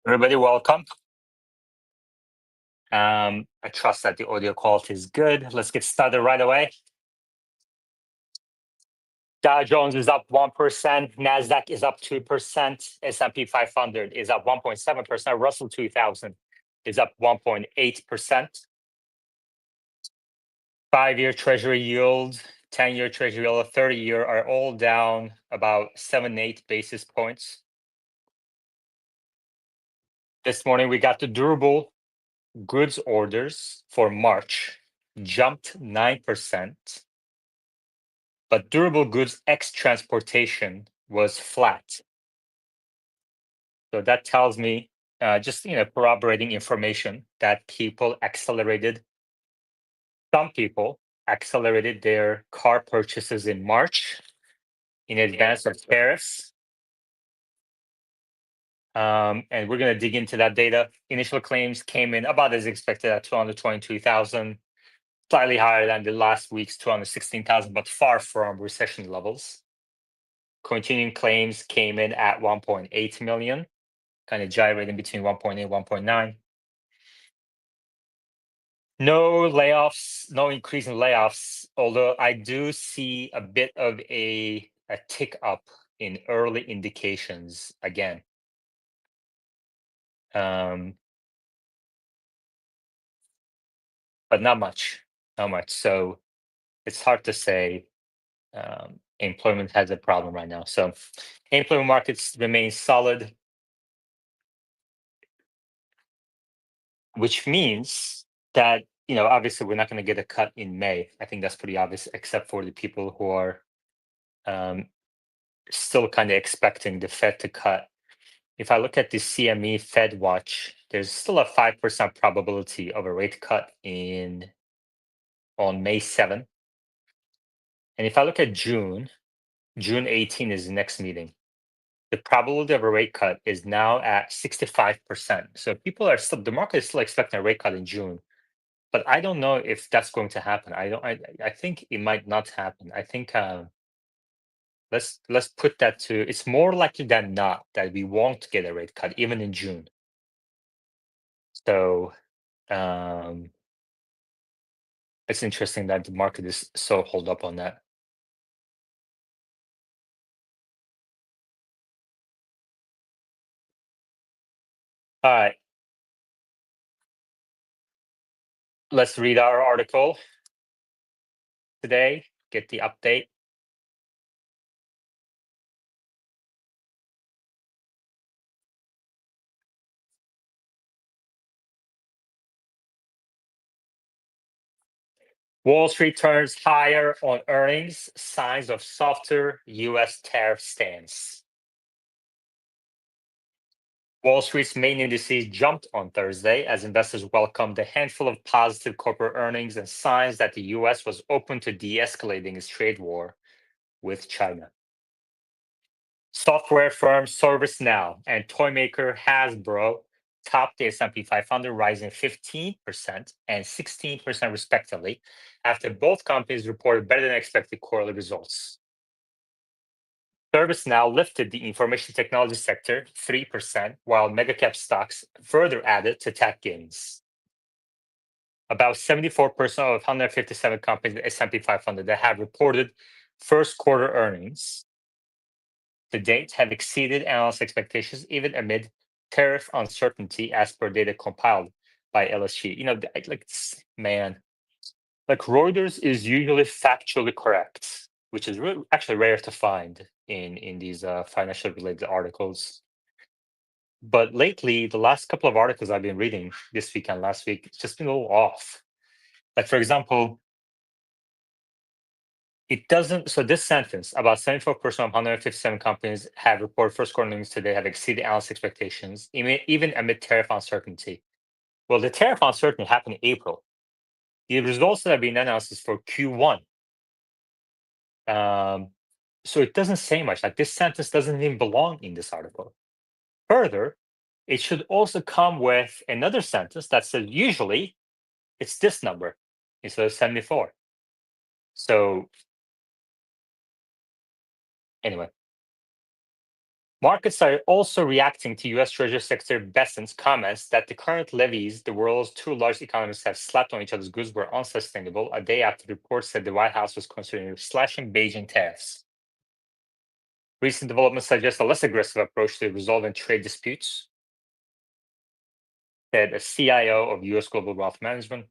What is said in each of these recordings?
Everybody, welcome. I trust that the audio quality is good. Let's get started right away. Dow Jones is up 1%, Nasdaq is up 2%, S&P 500 is up 1.7%, Russell 2000 is up 1.8%. 5-year Treasury yield, 10-year Treasury yield, 30-year are all down about 7, 8 basis points. This morning we got the durable goods orders for March jumped 9%. But durable goods ex transportation was flat. So that tells me, just corroborating information that some people accelerated their car purchases in March in advance of tariffs. And we're going to dig into that data. Initial claims came in about as expected at 222,000, slightly higher than the last week's 216,000, but far from recession levels. Continuing claims came in at 1.8 million, kind of gyrating between 1.8 1.9. No layoffs, no increase in layoffs, although I do see a bit of a tick up in early indications again. um, but not much, not much. So it's hard to say. Employment has a problem right now, so employment markets remain solid, which means that obviously we're not going to get a cut in May. I think that's pretty obvious, except for the people who are um, still kind of expecting the Fed to cut. If I look at the CME Fed Watch, there's still a 5% probability of a rate cut on May 7th. And if I look at June 18 is the next meeting. The probability of a rate cut is now at 65%. So the market is still expecting a rate cut in June. But I don't know if that's going to happen. I think it might not happen. I think let's put that to, it's more likely than not that we won't get a rate cut even in June. So um, it's interesting that the market is so hold up on that. All right, let's read our article today. Get the update. Wall Street turns higher on earnings, signs of softer U.S. tariff stance. Wall Street's main indices jumped on Thursday as investors welcomed a handful of positive corporate earnings and signs that the U.S. was open to de escalating its trade war with China. Software firm ServiceNow and toy maker Hasbro topped the S&P 500, rising 15% and 16% respectively, after both companies reported better than expected quarterly results. ServiceNow lifted the information technology sector 3%, while megacap stocks further added to tech gains. About 74% of 157 companies in the S&P 500 that have reported first quarter earnings to date have exceeded analyst expectations, even amid tariff uncertainty, as per data compiled by LSG. Man, like Reuters is usually factually correct, which is actually rare to find in these financial related articles. But lately, the last couple of articles I've been reading this week and last week, it's just been a little off. Like, for example, it doesn't. So this sentence, about 74% of 157 companies have reported first quarter earnings today have exceeded analyst expectations, even amid tariff uncertainty. Well, the tariff uncertainty happened in April. The results that have been announced is for Q1. Um, so it doesn't say much. Like, this sentence doesn't even belong in this article. Further, it should also come with another sentence that says usually it's this number instead of 74. So anyway, Markets are also reacting to US Treasury Secretary Bessent's comments that the current levies the world's two largest economies have slapped on each other's goods were unsustainable a day after reports said the White House was considering slashing Beijing tariffs. Recent developments suggest a less aggressive approach to resolving trade disputes, said a CIO of US Global Wealth Management.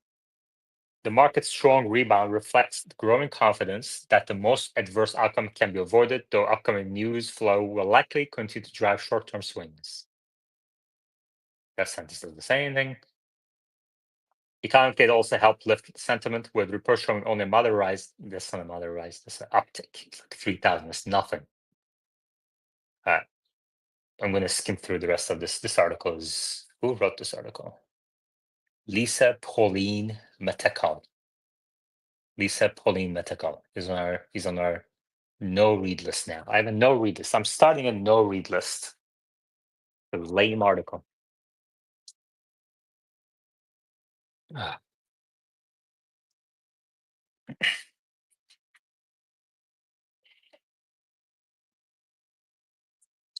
The market's strong rebound reflects growing confidence that the most adverse outcome can be avoided, though upcoming news flow will likely continue to drive short-term swings. That sentence doesn't say anything. Economic data also helped lift sentiment, with reports showing only a moderate this not a moderate, this an uptick. It's like 3,000. It's nothing. Uh, I'm going to skim through the rest of this. This article is who wrote this article? Lisa Pauline Metacom. Lisa Pauline Metacom is on our no read list now. I have a no read list. I'm starting a no read list. A lame article. Ah,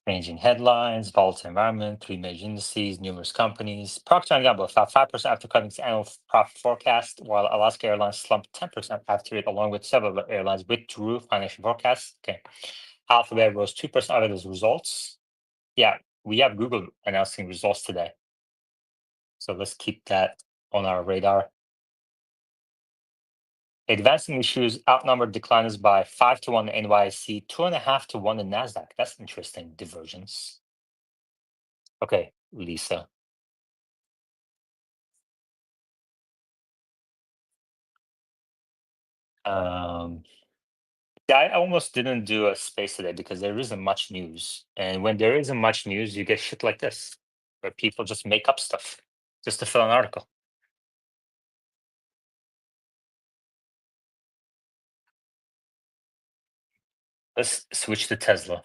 Changing headlines, volatile environment, three major indices, numerous companies. Procter & Gamble fell 5% after cutting its annual profit forecast, while Alaska Airlines slumped 10% after it, along with several other airlines, withdrew financial forecasts. Okay. Alphabet rose 2% out of those results. Yeah, we have Google announcing results today. So let's keep that on our radar. Advancing issues outnumbered decliners by 5-1 in NYSE, 2.5-1 in NASDAQ. That's interesting divergence. Okay, Lisa. Um, yeah, I almost didn't do a space today because there isn't much news. And when there isn't much news, you get shit like this, where people just make up stuff just to fill an article. Let's switch to Tesla.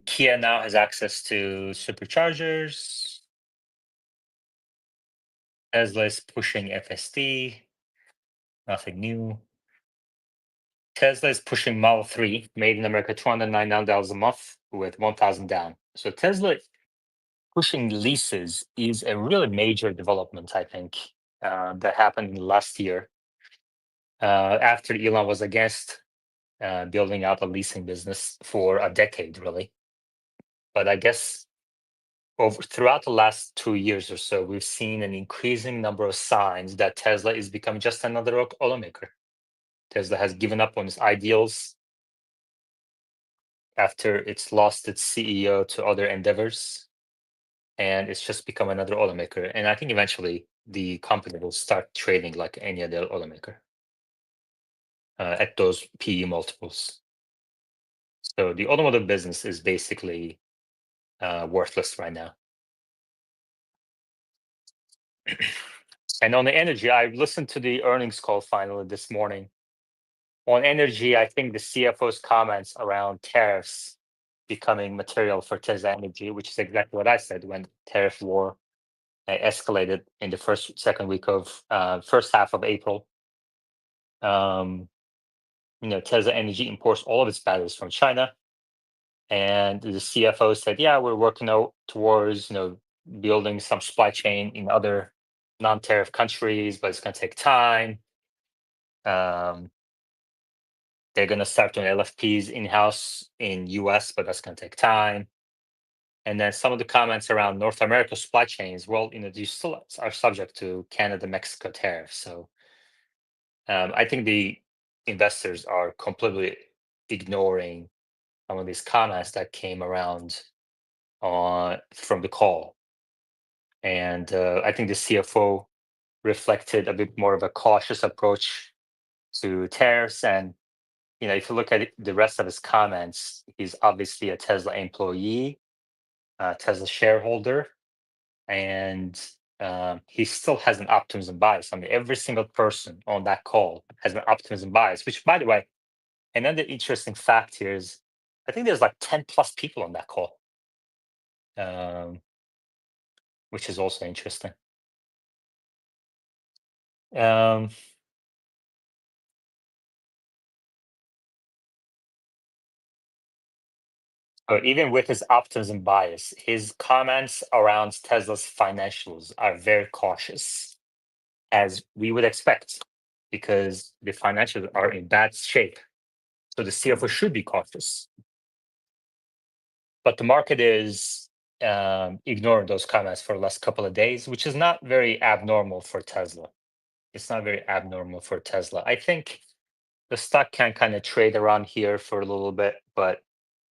Kia now has access to superchargers. Tesla is pushing FSD. Nothing new. Tesla is pushing Model 3, made in America, $299 a month with 1,000 down. So Tesla pushing leases is a really major development, I think, that happened last year after Elon was against building out a leasing business for a decade, really. But I guess throughout the last 2 years or so, we've seen an increasing number of signs that Tesla is becoming just another automaker. Tesla has given up on its ideals after it's lost its CEO to other endeavors, and it's just become another automaker. And I think eventually the company will start trading like any other automaker at those PE multiples. So the automotive business is basically worthless right now. And on the energy, I listened to the earnings call finally this morning. On energy, I think the CFO's comments around tariffs becoming material for Tesla Energy, which is exactly what I said when tariff war escalated in the first half of April. Tesla Energy imports all of its batteries from China, and the CFO said, "Yeah, we're working out towards building some supply chain in other non-tariff countries, but it's going to take time. Um, they're going to start doing LFPs in-house in US, but that's going to take time." And then some of the comments around North America supply chains, well, these still are subject to Canada-Mexico tariffs. So I think the investors are completely ignoring some of these comments that came around from the call. And I think the CFO reflected a bit more of a cautious approach to tariffs. And if you look at the rest of his comments, he's obviously a Tesla employee, a Tesla shareholder, and he still has an optimism bias. I mean, every single person on that call has an optimism bias, which, by the way, another interesting fact here is I think there's like 10 plus people on that call, um, which is also interesting. Um, but even with his optimism bias, his comments around Tesla's financials are very cautious, as we would expect, because the financials are in bad shape. So the CFO should be cautious. But the market is ignoring those comments for the last couple of days, which is not very abnormal for Tesla. It's not very abnormal for Tesla. I think the stock can kind of trade around here for a little bit, but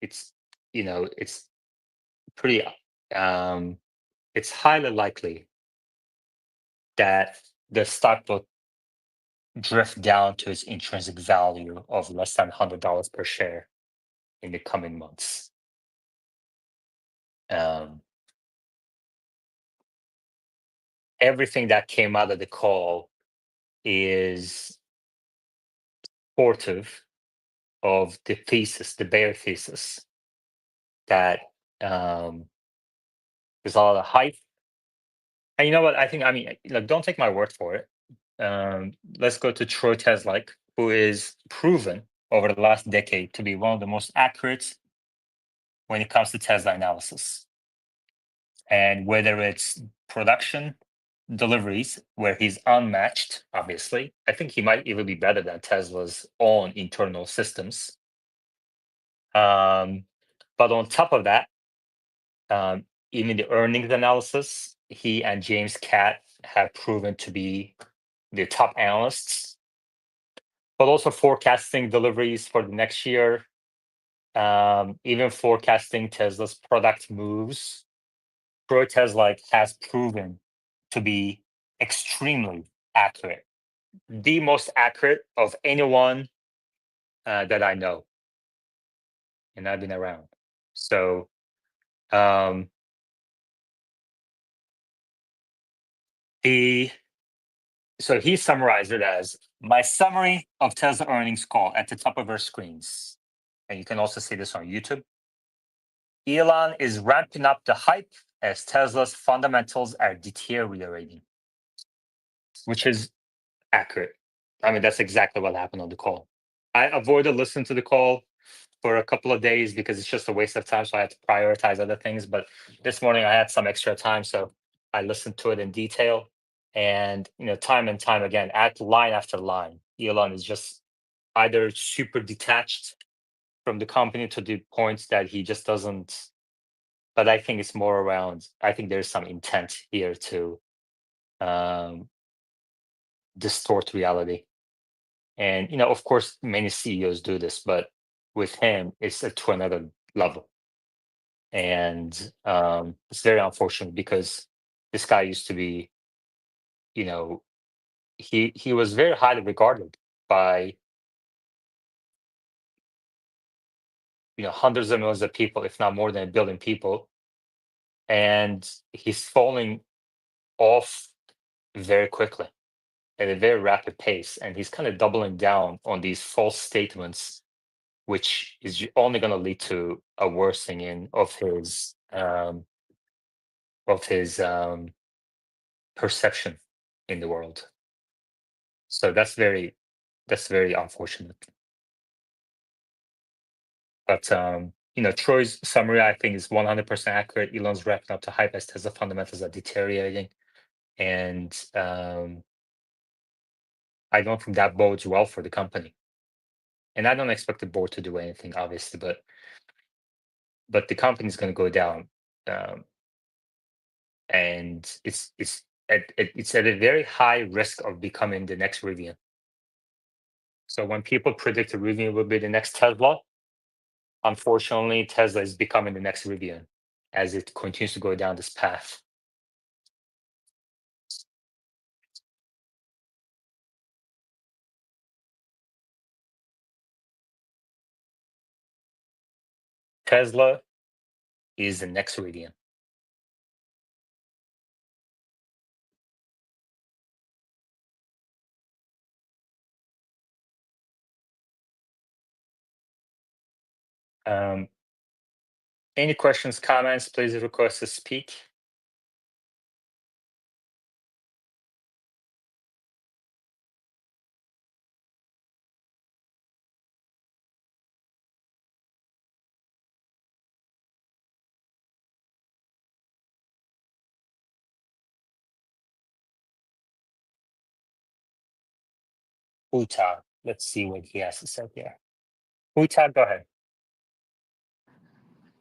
it's it's pretty um it's highly likely that the stock will drift down to its intrinsic value of less than $100 per share in the coming months. Um, Everything that came out of the call is supportive of the thesis, the bear thesis, that um, there's a lot of hype. And you know what? Like, don't take my word for it. Let's go to Troy Teslike, who is proven over the last decade to be one of the most accurate when it comes to Tesla analysis. And whether it's production deliveries, where he's unmatched, obviously, I think he might even be better than Tesla's own internal systems. Um, but on top of that, um, even the earnings analysis, he and James Catt have proven to be the top analysts, but also forecasting deliveries for the next year, even forecasting Tesla's product moves. Troy Tesla has proven to be extremely accurate, the most accurate of anyone that I know, and I've been around. So, um, he he summarized it as my summary of Tesla earnings call at the top of our screens, and you can also see this on YouTube. Elon is ramping up the hype as Tesla's fundamentals are deteriorating, which is accurate. I mean, that's exactly what happened on the call. I avoided listening to the call for a couple of days because it's just a waste of time. So I had to prioritize other things. But this morning I had some extra time, so I listened to it in detail. And time and time again, at line after line, Elon is just either super detached from the company to the point that he just doesn't. But I think it's more around. I think there's some intent here to um, distort reality. And of course, many CEOs do this, but with him, it's to another level. And it's very unfortunate because this guy used to be, you know, he was very highly regarded by hundreds of millions of people, if not more than a billion people, and he's falling off very quickly at a very rapid pace, and he's kind of doubling down on these false statements, which is only going to lead to a worsening of his perception in the world. So that's very unfortunate. But Troy's summary I think is 100% accurate. Elon's wrapping up to hype as Tesla fundamentals are deteriorating, and I don't think that bodes well for the company. And I don't expect the board to do anything, obviously, but the company is going to go down, um, and it's at a very high risk of becoming the next Rivian. So when people predict a Rivian will be the next Tesla, unfortunately, Tesla is becoming the next Rivian as it continues to go down this path. Tesla is the next Rivian. Um, any questions, comments, please request to speak. Uta. Let's see what he has to say here. Uta, go ahead.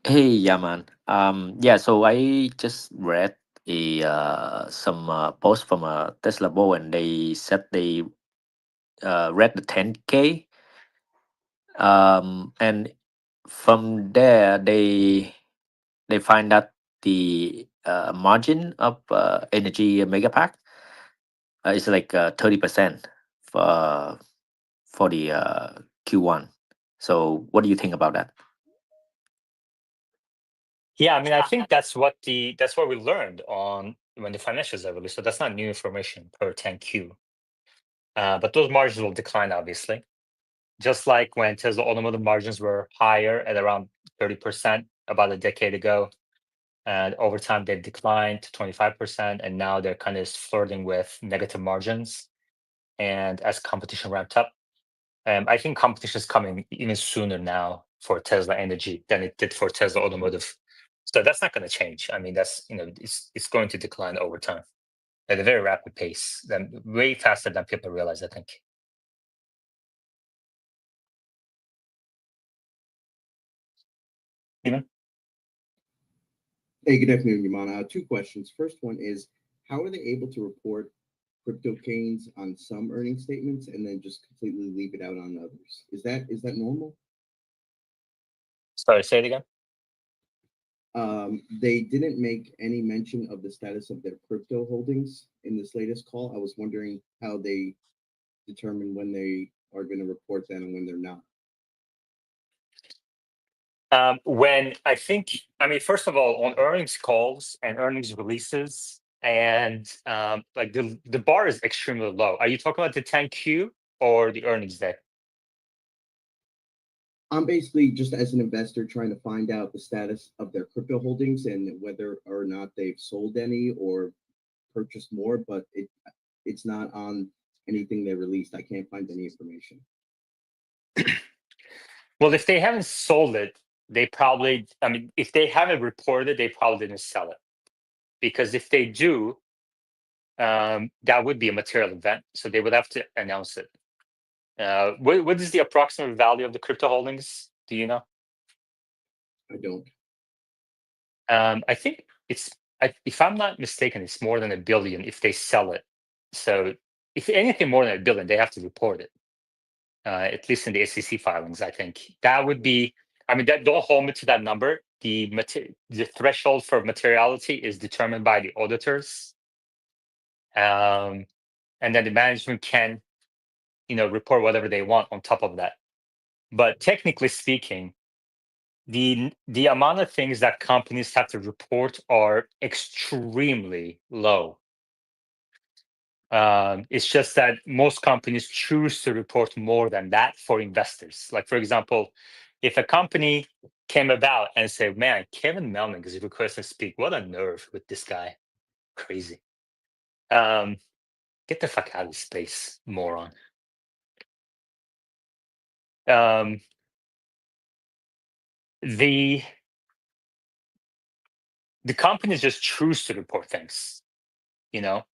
Hey, yeah, man. Yeah, so I just read a some post from Tesla Bowl, and they said they read the 10K, and from there they find that the margin of energy megapack is like 30% for for the Q1. So, what do you think about that? Yeah, I mean, I think that's what we learned on when the financials are released. So that's not new information per 10Q. But those margins will decline, obviously. Just like when Tesla automotive margins were higher at around 30% about a decade ago. And over time, they've declined to 25%. And now they're kind of flirting with negative margins. And as competition ramped up, I think competition is coming even sooner now for Tesla Energy than it did for Tesla Automotive. So that's not going to change. I mean, it's going to decline over time at a very rapid pace, then way faster than people realize, I think. Even Hey, good afternoon, Yaman. Two questions. First one is, how are they able to report crypto gains on some earning statements and then just completely leave it out on others? Is that normal? sorry, say it again. They didn't make any mention of the status of their crypto holdings in this latest call. I was wondering how they determine when they are going to report that and when they're not. When I think, I mean, first of all, on earnings calls and earnings releases, and like the bar is extremely low. Are you talking about the 10Q or the earnings day? I'm basically just as an investor trying to find out the status of their crypto holdings and whether or not they've sold any or purchased more, but it's not on anything they released. I can't find any information. Well, if they haven't sold it, they probably, I mean, if they haven't reported it, they probably didn't sell it. Because if they do, that would be a material event. So they would have to announce it. What is the approximate value of the crypto holdings? Do you know? I don't. I think if I'm not mistaken, it's more than a billion if they sell it. So if anything more than a billion, they have to report it. At least in the SEC filings, I think that would be. I mean, that don't hold me to that number. The threshold for materiality is determined by the auditors, and then the management can, report whatever they want on top of that. But technically speaking, the amount of things that companies have to report are extremely low. It's just that most companies choose to report more than that for investors. Like, for example, if a company came about and said, "Man, Kevin Melnick is requesting to speak. What a nerve with this guy. Crazy. Um, get the fuck out of space, moron." Um, the the companies just choose to report things, you know.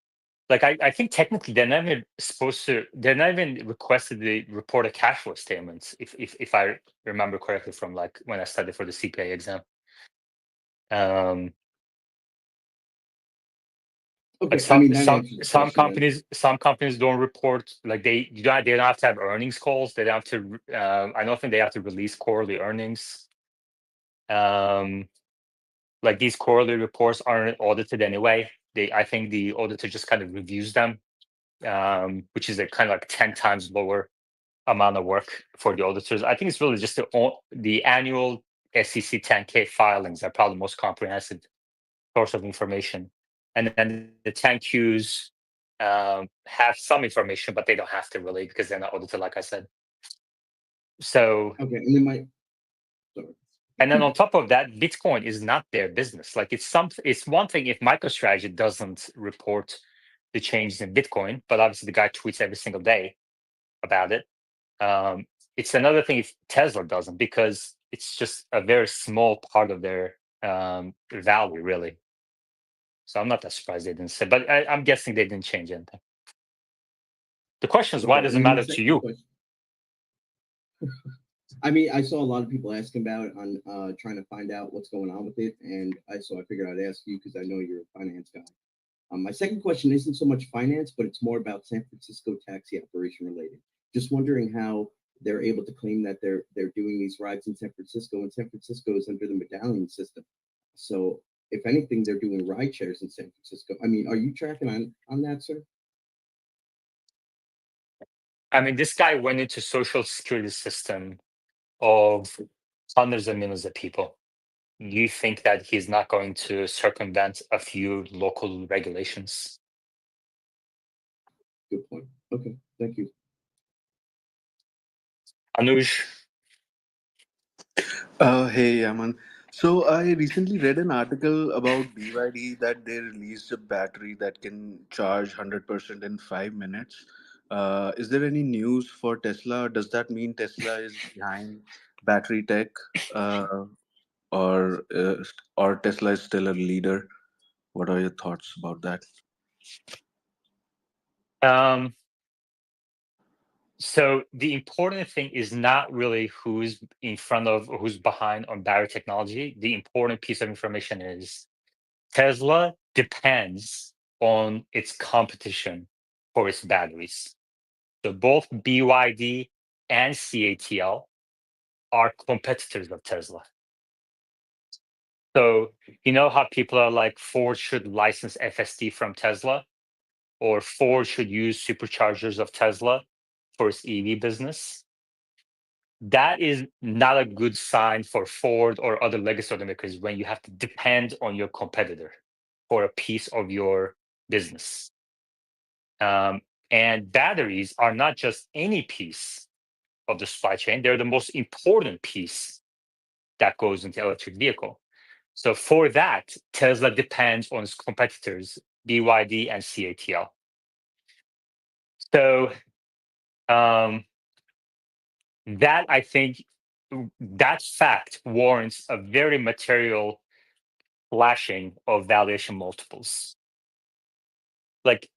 Like I think technically they're not even supposed to. They're not even requested to report a cash flow statements. If I remember correctly from like when I studied for the CPA exam. Um, like Okay, I mean that answers the question then. some companies don't report, like they don't have to have earnings calls. They don't have to. I don't think they have to release quarterly earnings. Um, like these quarterly reports aren't audited anyway. I think the auditor just kind of reviews them, which is a kind of like 10 times lower amount of work for the auditors. I think it's really just the annual SEC 10K filings are probably the most comprehensive source of information. And then the 10Qs have some information, but they don't have to really because they're not audited, like I said. So, Okay, and then my sorry. and then on top of that, Bitcoin is not their business. Like it's one thing if MicroStrategy doesn't report the changes in Bitcoin, but obviously the guy tweets every single day about it. It's another thing if Tesla doesn't, because it's just a very small part of their value, really. So I'm not that surprised they didn't say, but I'm guessing they didn't change anything. The question is, why does it and then the matter to second you? question- I mean, I saw a lot of people asking about it on trying to find out what's going on with it, and so I figured I'd ask you because I know you're a finance guy. My second question isn't so much finance, but it's more about San Francisco taxi operation related. Just wondering how they're able to claim that they're doing these rides in San Francisco, and San Francisco is under the medallion system. So if anything, they're doing ride shares in San Francisco. I mean, are you tracking on that, sir? I mean, this guy went into social security system of hundreds of millions of people. You think that he's not going to circumvent a few local regulations? Good point. Okay, thank you. Anuj, Hey, Yaman. So I recently read an article about BYD that they released a battery that can charge 100% in 5 minutes. Is there any news for Tesla? Does that mean Tesla is behind battery tech, uh, or or Tesla is still a leader? What are your thoughts about that? um, so the important thing is not really who's in front of or who's behind on battery technology. The important piece of information is Tesla depends on its competition for its batteries. So both BYD and CATL are competitors of Tesla. So you know how people are like Ford should license FSD from Tesla, or Ford should use superchargers of Tesla for its EV business. That is not a good sign for Ford or other legacy automakers when you have to depend on your competitor for a piece of your business. And batteries are not just any piece of the supply chain, they're the most important piece that goes into electric vehicle. So for that, Tesla depends on its competitors, BYD and CATL. So that I think that fact warrants a very material flashing of valuation multiples. Like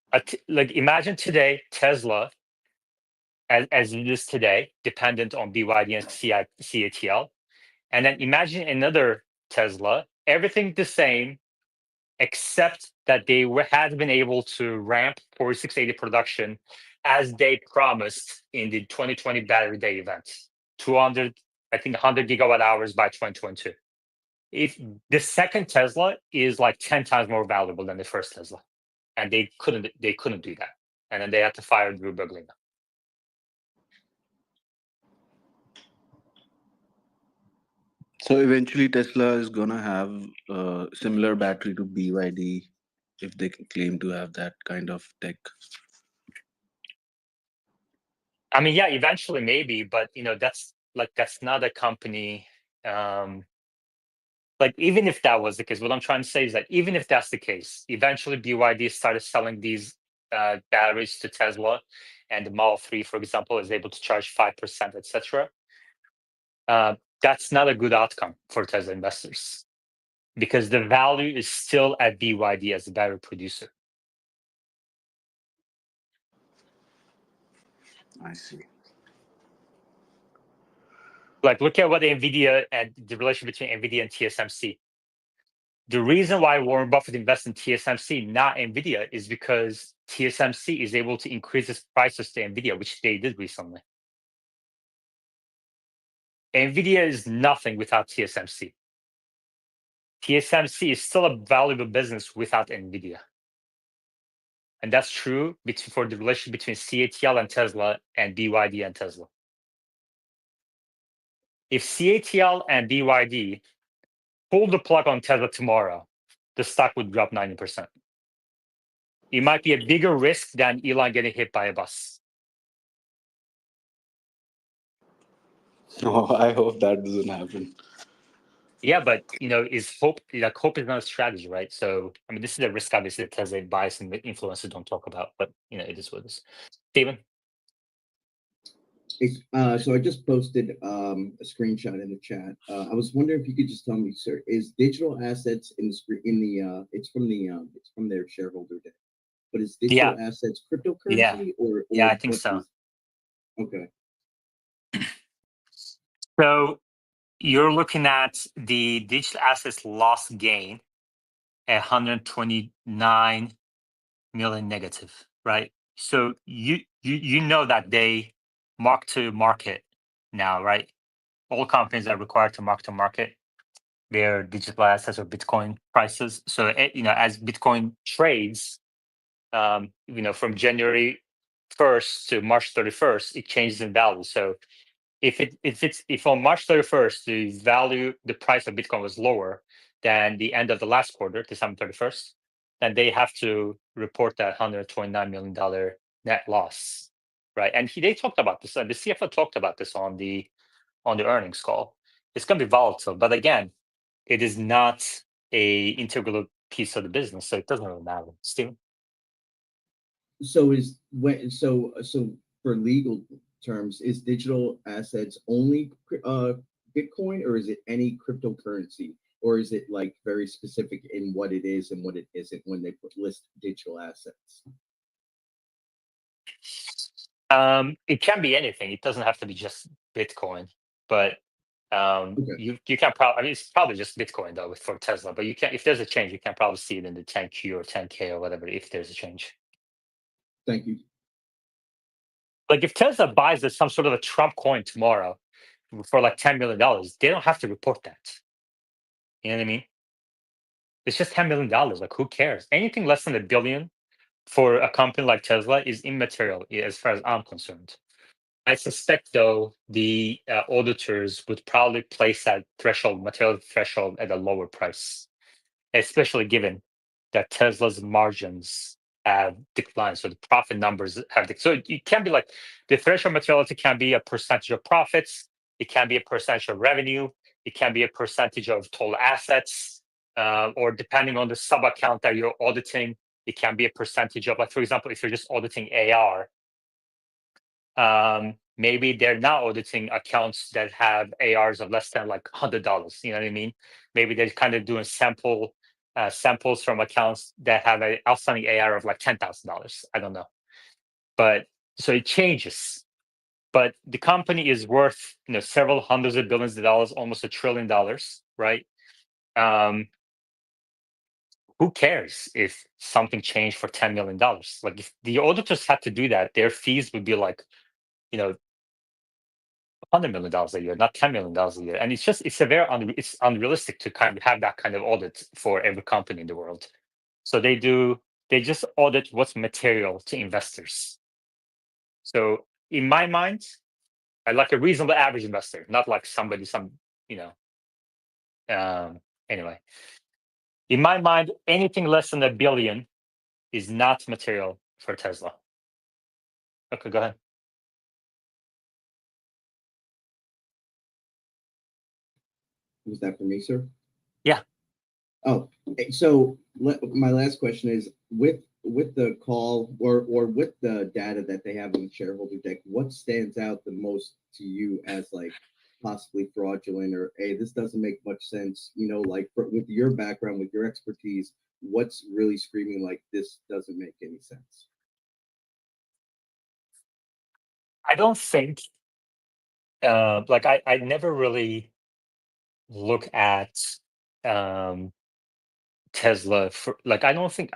like imagine today Tesla as it is today, dependent on BYD and CATL, and then imagine another Tesla, everything the same, except that they had been able to ramp 4680 production as they promised in the 2020 Battery Day event. 200, I think 100 gigawatt hours by 2022. If the second Tesla is like 10 times more valuable than the first Tesla, and they couldn't do that, and then they had to fire Drew Berglina. So eventually, Tesla is gonna have a similar battery to BYD if they can claim to have that kind of tech. I mean, yeah, eventually maybe, but that's not a company. Like even if that was the case, what I'm trying to say is that even if that's the case, eventually BYD started selling these batteries to Tesla, and the Model 3, for example, is able to charge 5%, etc. That's not a good outcome for Tesla investors because the value is still at BYD as a battery producer. I see. Like look at what NVIDIA and the relation between NVIDIA and TSMC. The reason why Warren Buffett invests in TSMC, not NVIDIA, is because TSMC is able to increase its prices to NVIDIA, which they did recently. NVIDIA is nothing without TSMC. TSMC is still a valuable business without NVIDIA. And that's true for the relation between CATL and Tesla and BYD and Tesla. If CATL and BYD pull the plug on Tesla tomorrow, the stock would drop 90%. It might be a bigger risk than Elon getting hit by a bus. Oh, I hope that doesn't happen. Yeah, but is hope hope is not a strategy, right? So I mean, this is a risk obviously that Tesla bias and influencers don't talk about, but it is what it is. Steven? So I just posted a screenshot in the chat. I was wondering if you could just tell me, sir, is digital assets in the screen in the it's from their shareholder deck. but is Yeah, digital assets yeah, cryptocurrency or yeah. I think what so. is? Okay. So you're looking at the digital assets loss gain at 129 million negative, right? So you know that they mark to market now, right? All companies are required to mark to market their digital assets or Bitcoin prices. So as Bitcoin trades, from January 1st to March 31st, it changes in value. So if on March 31st the price of Bitcoin was lower than the end of the last quarter, December 31st, then they have to report that $129 million net loss, right? And they talked about this. The CFO talked about this on the earnings call. It's going to be volatile, but again, it is not a integral piece of the business, so it doesn't really matter. Steven? So is when so for legal terms, is digital assets only Bitcoin, or is it any cryptocurrency, or is it like very specific in what it is and what it isn't when they list digital assets? It can be anything. It doesn't have to be just Bitcoin, but Okay, you can probably. I mean, it's probably just Bitcoin though for Tesla. But you can, if there's a change, you can probably see it in the 10Q or 10K or whatever. If there's a change, thank you. like if Tesla buys some sort of a Trump coin tomorrow for like $10 million, they don't have to report that. You know what I mean? It's just $10 million. Like who cares? Anything less than a billion for a company like Tesla is immaterial as far as I'm concerned. I suspect, though, the auditors would probably place that threshold, material threshold, at a lower price, especially given that Tesla's margins have declined. So the profit numbers have declined. So it can be like the threshold materiality can be a percentage of profits, it can be a percentage of revenue, it can be a percentage of total assets, or depending on the sub account that you're auditing, it can be a percentage of, like, for example, if you're just auditing AR, maybe they're not auditing accounts that have ARs of less than like $100. You know what I mean? Maybe they're kind of doing samples from accounts that have an outstanding AR of like $10,000. I don't know, but so it changes. But the company is worth several hundreds of billions of dollars, almost $1 trillion, right? Um, who cares if something changed for $10 million? Like if the auditors had to do that, their fees would be like, you know, $100 million a year, not $10 million a year. And it's unrealistic to kind of have that kind of audit for every company in the world. So they just audit what's material to investors. So in my mind, I like a reasonable average investor, not like you know, anyway. In my mind, anything less than a billion is not material for Tesla. Okay, go ahead. Was that for me, sir? Yeah. Oh, so my last question is with the call or with the data that they have in the shareholder deck, what stands out the most to you as like possibly fraudulent, or hey, this doesn't make much sense? Like with your background, with your expertise, what's really screaming like this doesn't make any sense? I don't think like I never really look at um Tesla for like I don't think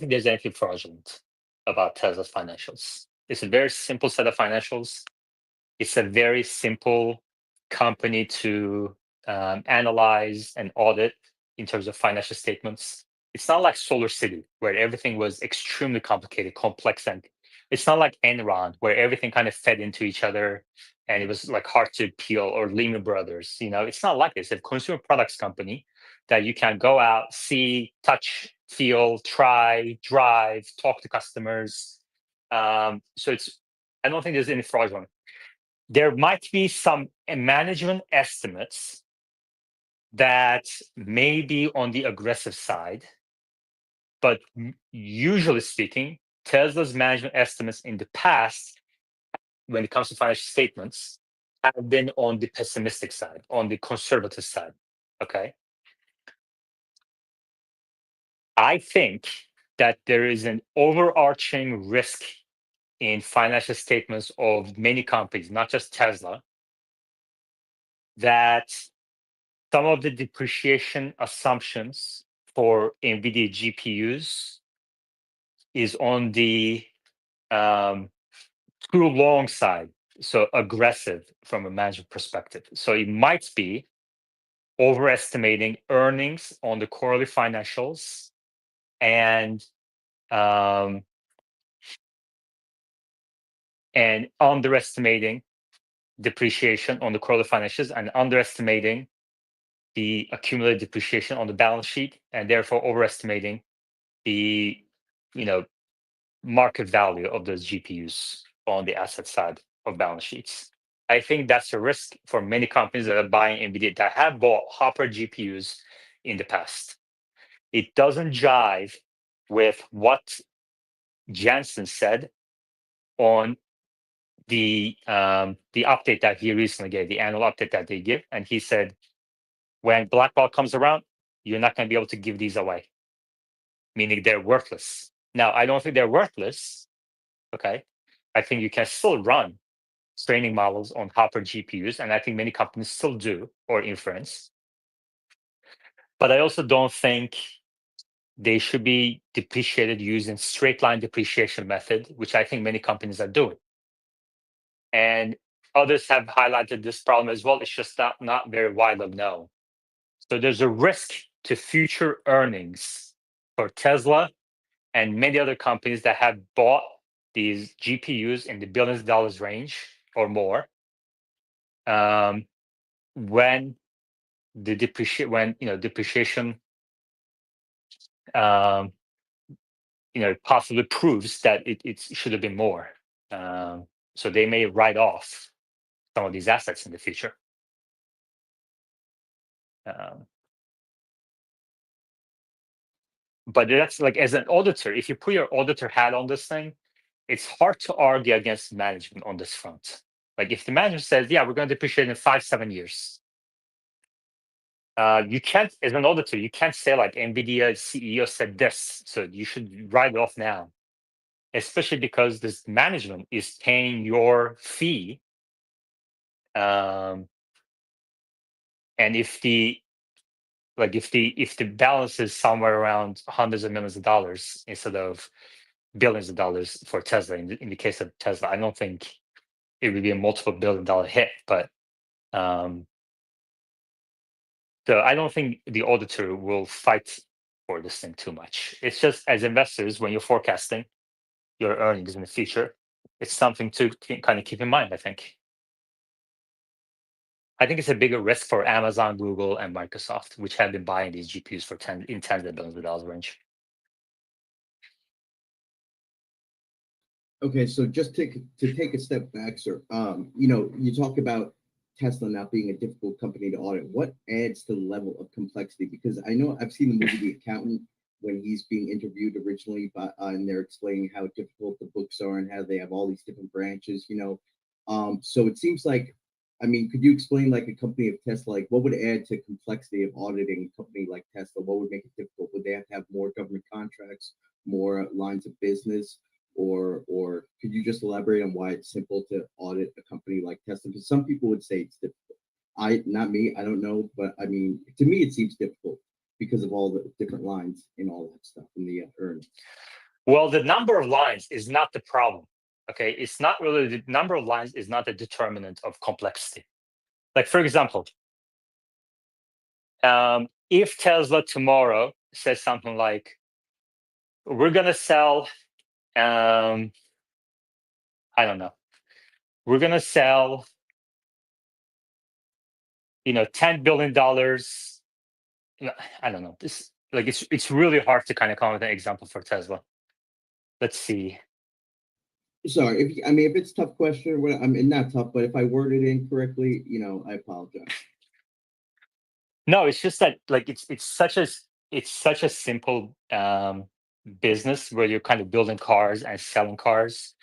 there's anything fraudulent about Tesla's financials. It's a very simple set of financials. It's a very simple company to analyze and audit in terms of financial statements. It's not like Solar City, where everything was extremely complicated, complex, and it's not like Enron, where everything kind of fed into each other and it was like hard to peel, or Lehman Brothers. It's not like this. It's a consumer products company that you can go out, see, touch, feel, try, drive, talk to customers. So I don't think there's any fraudulent. There might be some management estimates that may be on the aggressive side, but usually speaking, Tesla's management estimates in the past, when it comes to financial statements, have been on the pessimistic side, on the conservative side. Okay. I think that there is an overarching risk in financial statements of many companies, not just Tesla, that some of the depreciation assumptions for NVIDIA GPUs is on the too long side, so aggressive from a management perspective. So it might be overestimating earnings on the quarterly financials and um, underestimating depreciation on the quarterly financials and underestimating the accumulated depreciation on the balance sheet, and therefore overestimating the market value of those GPUs on the asset side of balance sheets. I think that's a risk for many companies that are buying NVIDIA that have bought Hopper GPUs in the past. It doesn't jive with what Jensen said on the update that he recently gave, the annual update that they give, and he said when Blackwell comes around, you're not going to be able to give these away, meaning they're worthless. Now, I don't think they're worthless. Okay, I think you can still run training models on Hopper GPUs, and I think many companies still do, or inference. But I also don't think they should be depreciated using straight line depreciation method, which I think many companies are doing. And others have highlighted this problem as well. It's just not very widely known. So there's a risk to future earnings for Tesla and many other companies that have bought these GPUs in the billions of dollars range or more. When the depreciation possibly proves that it should have been more. So they may write off some of these assets in the future. But that's like, as an auditor, if you put your auditor hat on this thing, it's hard to argue against management on this front. Like if the manager says, yeah, we're going to depreciate in 5-7 years, you can't, as an auditor, you can't say like NVIDIA CEO said this, so you should write it off now, especially because this management is paying your fee. And if the balance is somewhere around hundreds of millions of dollars instead of billions of dollars for Tesla, in the case of Tesla, I don't think it would be a multiple $1 billion hit, but so I don't think the auditor will fight for this thing too much. It's just, as investors, when you're forecasting your earnings in the future, it's something to kind of keep in mind, I think. I think it's a bigger risk for Amazon, Google, and Microsoft, which have been buying these GPUs for tens of billions of dollars range. Okay, so just to take a step back, sir. You talk about Tesla not being a difficult company to audit. What adds to the level of complexity? Because I know I've seen the movie The Accountant when he's being interviewed originally, and they're explaining how difficult the books are and how they have all these different branches. So it seems like, I mean, could you explain like a company of Tesla, like what would add to complexity of auditing a company like Tesla? What would make it difficult? Would they have to have more government contracts, more lines of business? Or could you just elaborate on why it's simple to audit a company like Tesla? Because some people would say it's difficult. Not me, I don't know, but I mean, to me, it seems difficult because of all the different lines and all that stuff in the earnings. Well, the number of lines is not the problem. Okay, it's not really, the number of lines is not the determinant of complexity. Like, for example, if Tesla tomorrow says something like, we're going to sell, I don't know, we're going to sell, $10 billion. I don't know. This, like, it's really hard to kind of come up with an example for Tesla. Let's see. Sorry, if it's a tough question or what, I mean, not tough, but if I worded it incorrectly, I apologize. No, it's just that like it's such a simple business where you're kind of building cars and selling cars.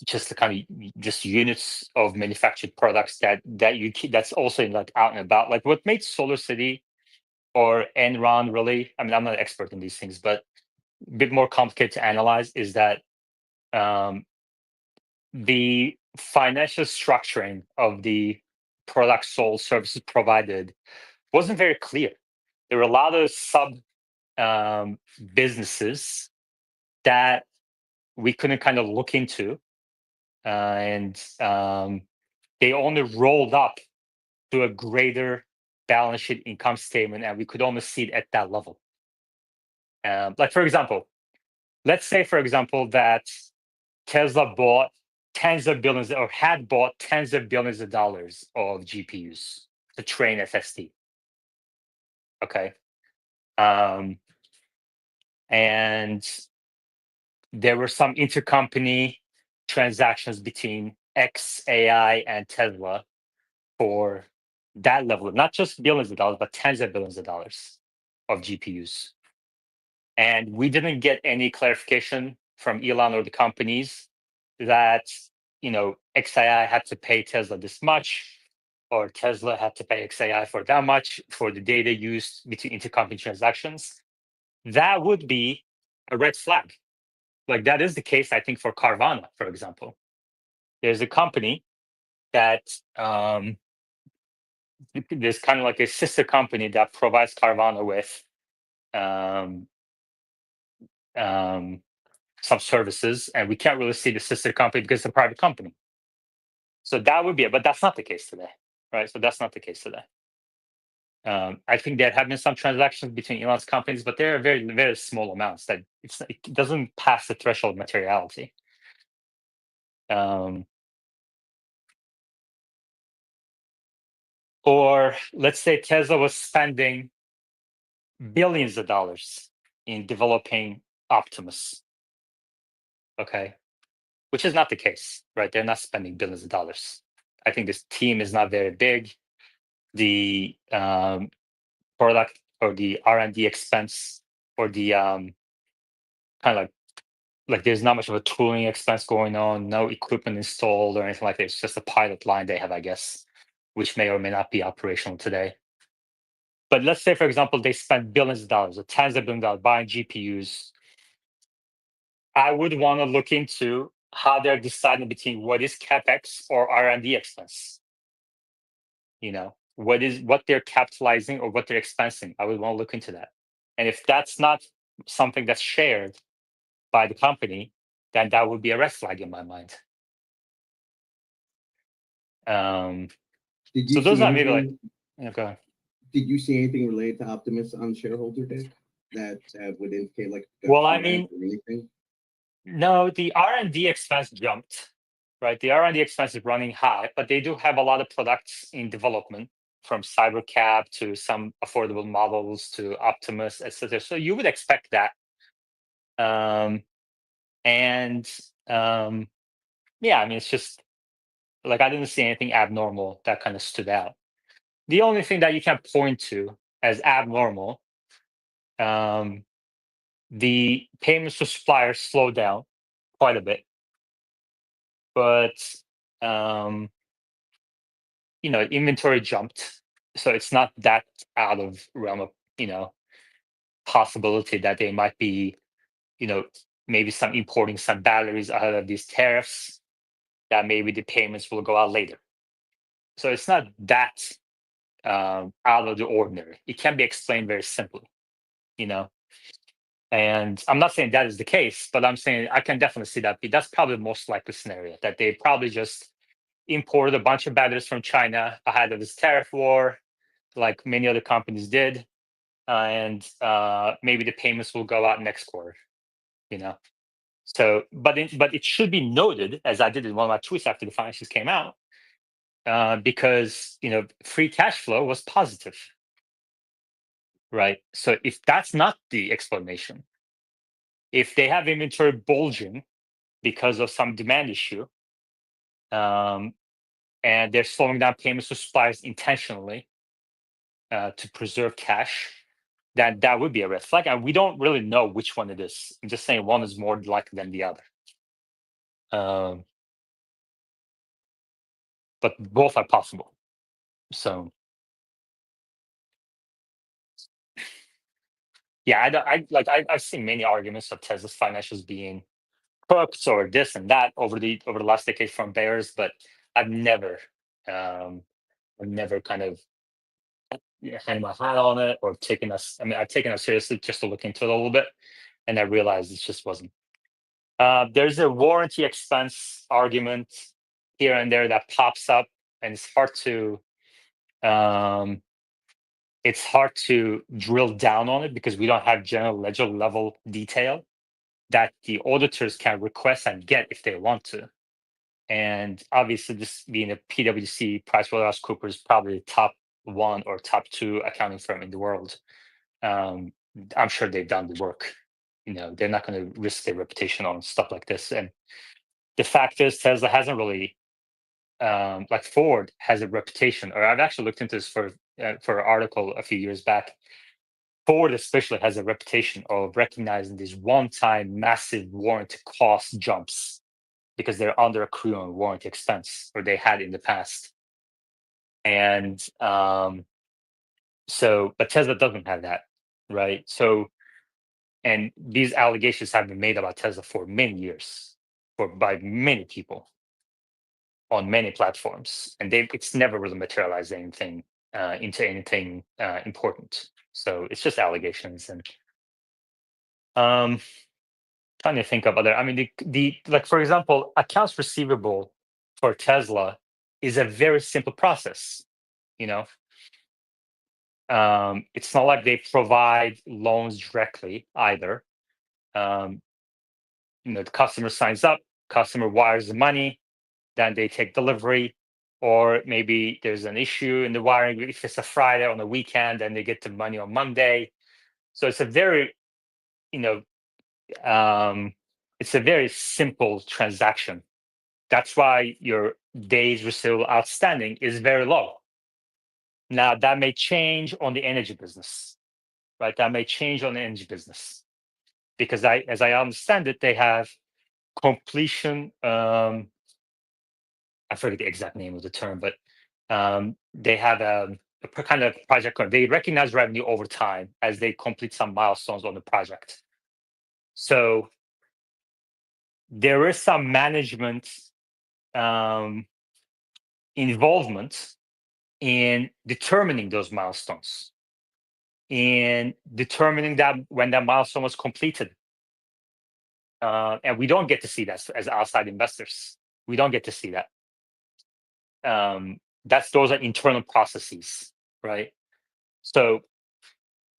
Just the kind of just units of manufactured products that you keep, that's also like out and about. Like what made Solar City or Enron really, I mean, I'm not an expert in these things, but a bit more complicated to analyze, is that the financial structuring of the products sold, services provided wasn't very clear. There were a lot of sub businesses that we couldn't kind of look into, and they only rolled up to a greater balance sheet income statement, and we could only see it at that level. Like, for example, let's say, for example, that Tesla bought tens of billions, or had bought tens of billions of dollars of GPUs to train FSD. Okay. And there were some intercompany transactions between XAI and Tesla for that level, not just billions of dollars, but tens of billions of dollars of GPUs. And we didn't get any clarification from Elon or the companies that, XAI had to pay Tesla this much, or Tesla had to pay XAI for that much for the data used between intercompany transactions. That would be a red flag. Like, that is the case, I think, for Carvana, for example. There's a company that there's kind of like a sister company that provides Carvana with um, some services, and we can't really see the sister company because it's a private company. So that would be it, but that's not the case today, right? So that's not the case today. I think there have been some transactions between Elon's companies, but they're very, very small amounts that it doesn't pass the threshold of materiality. Or let's say Tesla was spending billions of dollars in developing Optimus. Okay. Which is not the case, right? They're not spending billions of dollars. I think this team is not very big. The product or the R&D expense, or the kind of like there's not much of a tooling expense going on, no equipment installed or anything like that. It's just a pilot line they have, I guess, which may or may not be operational today. But let's say, for example, they spend billions of dollars or tens of billions of dollars buying GPUs. I would want to look into how they're deciding between what is CapEx or R&D expense. What they're capitalizing or what they're expensing. I would want to look into that. And if that's not something that's shared by the company, then that would be a red flag in my mind. Did So you those see are maybe like, anything? go ahead. Did you see anything related to Optimus on shareholder deck that would indicate like a Well, I pullback mean, or anything? no, the R&D expense jumped, right? The R&D expense is running high, but they do have a lot of products in development, from Cybercab to some affordable models to Optimus, etc. So you would expect that. And yeah, I mean, it's just like I didn't see anything abnormal that kind of stood out. The only thing that you can point to as abnormal, the payments to suppliers slowed down quite a bit, but inventory jumped, so it's not that out of realm of possibility that they might be, maybe some importing some batteries ahead of these tariffs, that maybe the payments will go out later. So it's not that out of the ordinary. It can be explained very simply, And I'm not saying that is the case, but I'm saying I can definitely see that. That's probably the most likely scenario, that they probably just imported a bunch of batteries from China ahead of this tariff war, like many other companies did, and maybe the payments will go out next quarter. So, but it should be noted, as I did in one of my tweets after the financials came out, because free cash flow was positive, right? So if that's not the explanation, if they have inventory bulging because of some demand issue, and they're slowing down payments to suppliers intentionally to preserve cash, then that would be a red flag. And we don't really know which one it is. I'm just saying one is more likely than the other. But both are possible. So yeah, I've seen many arguments of Tesla's financials being cooked or this and that over the last decade from bears, but I've never um I've never kind of hang my hat on it or taken us. I mean, I've taken it seriously just to look into it a little bit, and I realized it just wasn't. There's a warranty expense argument here and there that pops up, and um, it's hard to drill down on it because we don't have general ledger level detail that the auditors can request and get if they want to. And obviously, this being a PwC, PricewaterhouseCoopers, probably the top one or top two accounting firm in the world. I'm sure they've done the work. They're not going to risk their reputation on stuff like this. And the fact is, Tesla hasn't really, like Ford has a reputation, or I've actually looked into this for an article a few years back. Ford especially has a reputation of recognizing these one-time massive warranty cost jumps because they're under accruing warranty expense, or they had in the past. And but Tesla doesn't have that, right? So, and these allegations have been made about Tesla for many years, by many people on many platforms, and it's never really materialized anything into anything important. So it's just allegations, and trying to think of other. I mean, the like for example, accounts receivable for Tesla is a very simple process. You know, it's not like they provide loans directly either. Um, the customer signs up, customer wires the money, then they take delivery, or maybe there's an issue in the wiring. If it's a Friday on a weekend, then they get the money on Monday. So it's a very, you know, it's a very simple transaction. That's why your days receivable outstanding is very low. Now that may change on the energy business, right? That may change on the energy business because as I understand it, they have completion. I forget the exact name of the term, but they have a kind of project. They recognize revenue over time as they complete some milestones on the project. So there is some management involvement in determining those milestones, in determining that when that milestone was completed. And we don't get to see that as outside investors. We don't get to see that. Those are internal processes, right? So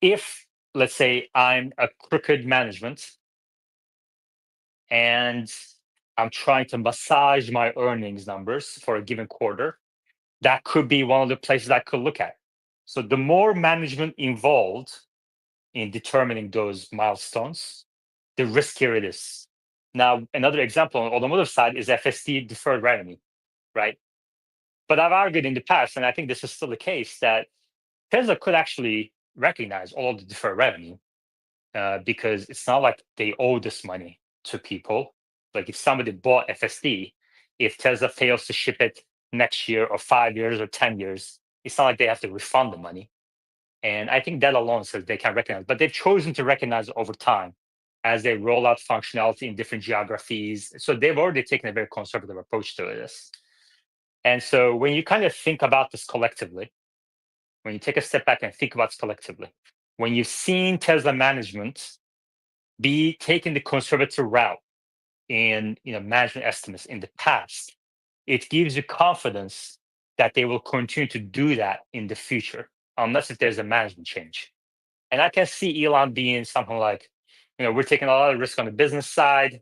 if, let's say, I'm a crooked management and I'm trying to massage my earnings numbers for a given quarter, that could be one of the places I could look at. So the more management involved in determining those milestones, the riskier it is. Now, another example on the automotive side is FSD, deferred revenue, right? But I've argued in the past, and I think this is still the case, that Tesla could actually recognize all of the deferred revenue because it's not like they owe this money to people. Like if somebody bought FSD, if Tesla fails to ship it next year or 5 years or 10 years, it's not like they have to refund the money. And I think that alone says they can recognize, but they've chosen to recognize it over time as they roll out functionality in different geographies. So they've already taken a very conservative approach to this. And so when you kind of think about this collectively, when you take a step back and think about this collectively, when you've seen Tesla management be taking the conservative route in management estimates in the past, it gives you confidence that they will continue to do that in the future, unless if there's a management change. And I can see Elon being something like, we're taking a lot of risk on the business side,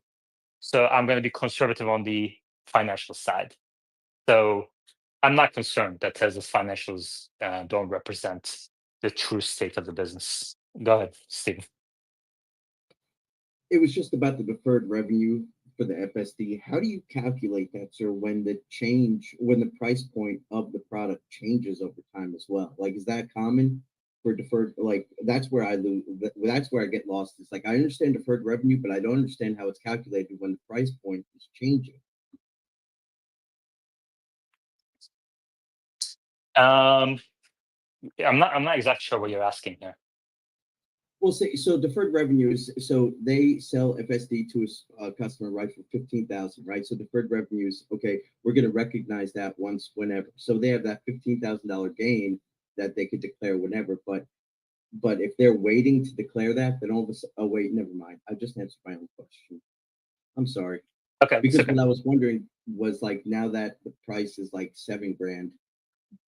so I'm going to be conservative on the financial side. So I'm not concerned that Tesla's financials don't represent the true state of the business. Go ahead, Stephen. It was just about the deferred revenue for the FSD. How do you calculate that, sir, when the price point of the product changes over time as well? Like, is that common for deferred? Like, that's where I lose. That's where I get lost. It's like I understand deferred revenue, but I don't understand how it's calculated when the price point is changing. I'm not exactly sure what you're asking here. Well, so deferred revenue is so they sell FSD to a customer, right, for 15,000, right? So deferred revenues, okay, we're going to recognize that once, whenever. So they have that $15,000 gain that they could declare whenever. But if they're waiting to declare that, then all of a sudden, oh wait, never mind. I just answered my own question. I'm sorry. Okay, it's Because okay. what I was wondering was like now that the price is like 7 grand,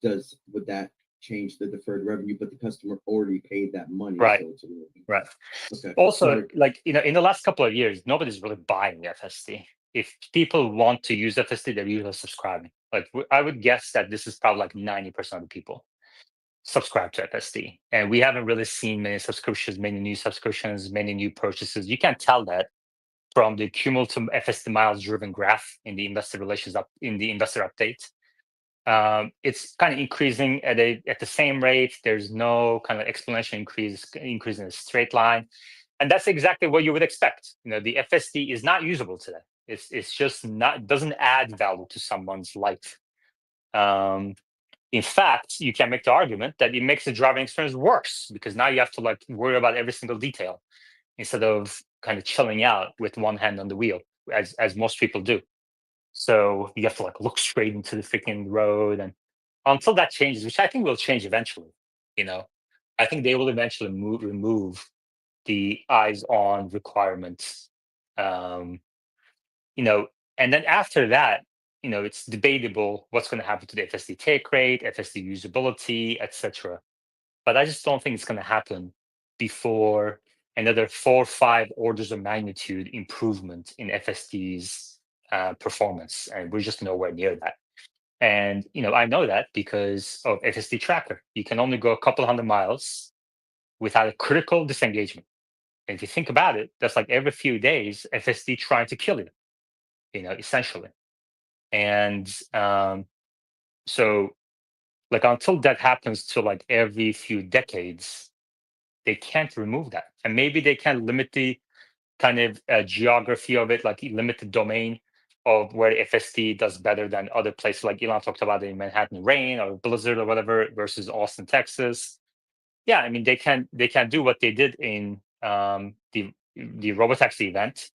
would that change the deferred revenue? But the customer already paid that money, Right, so it's a little right. okay. Also, Sorry. like in the last couple of years, nobody's really buying FSD. If people want to use FSD, they're usually subscribing. Like I would guess that this is probably like 90% of the people subscribe to FSD, and we haven't really seen many subscriptions, many new subscriptions, many new purchases. You can't tell that from the cumulative FSD miles driven graph in the investor relations up in the investor update. It's kind of increasing at the same rate. There's no kind of exponential increase in a straight line, and that's exactly what you would expect. The FSD is not usable today. It's just not doesn't add value to someone's life. Um, in fact, you can make the argument that it makes the driving experience worse because now you have to like worry about every single detail instead of kind of chilling out with one hand on the wheel, as most people do. So you have to like look straight into the freaking road, and until that changes, which I think will change eventually, you know, I think they will eventually remove the eyes on requirements. Um, you know, and then after that, it's debatable what's going to happen to the FSD take rate, FSD usability, etc. But I just don't think it's going to happen before another 4 or 5 orders of magnitude improvement in FSD's performance, and we're just nowhere near that. And I know that because of FSD Tracker. You can only go a couple hundred miles without a critical disengagement. And if you think about it, that's like every few days FSD trying to kill you, essentially. And so, like until that happens to like every few decades, they can't remove that. And maybe they can limit the kind of geography of it, like limit the domain of where FSD does better than other places. Like Elon talked about in Manhattan rain or blizzard or whatever versus Austin, Texas. Yeah, I mean they can do what they did in the robotaxi event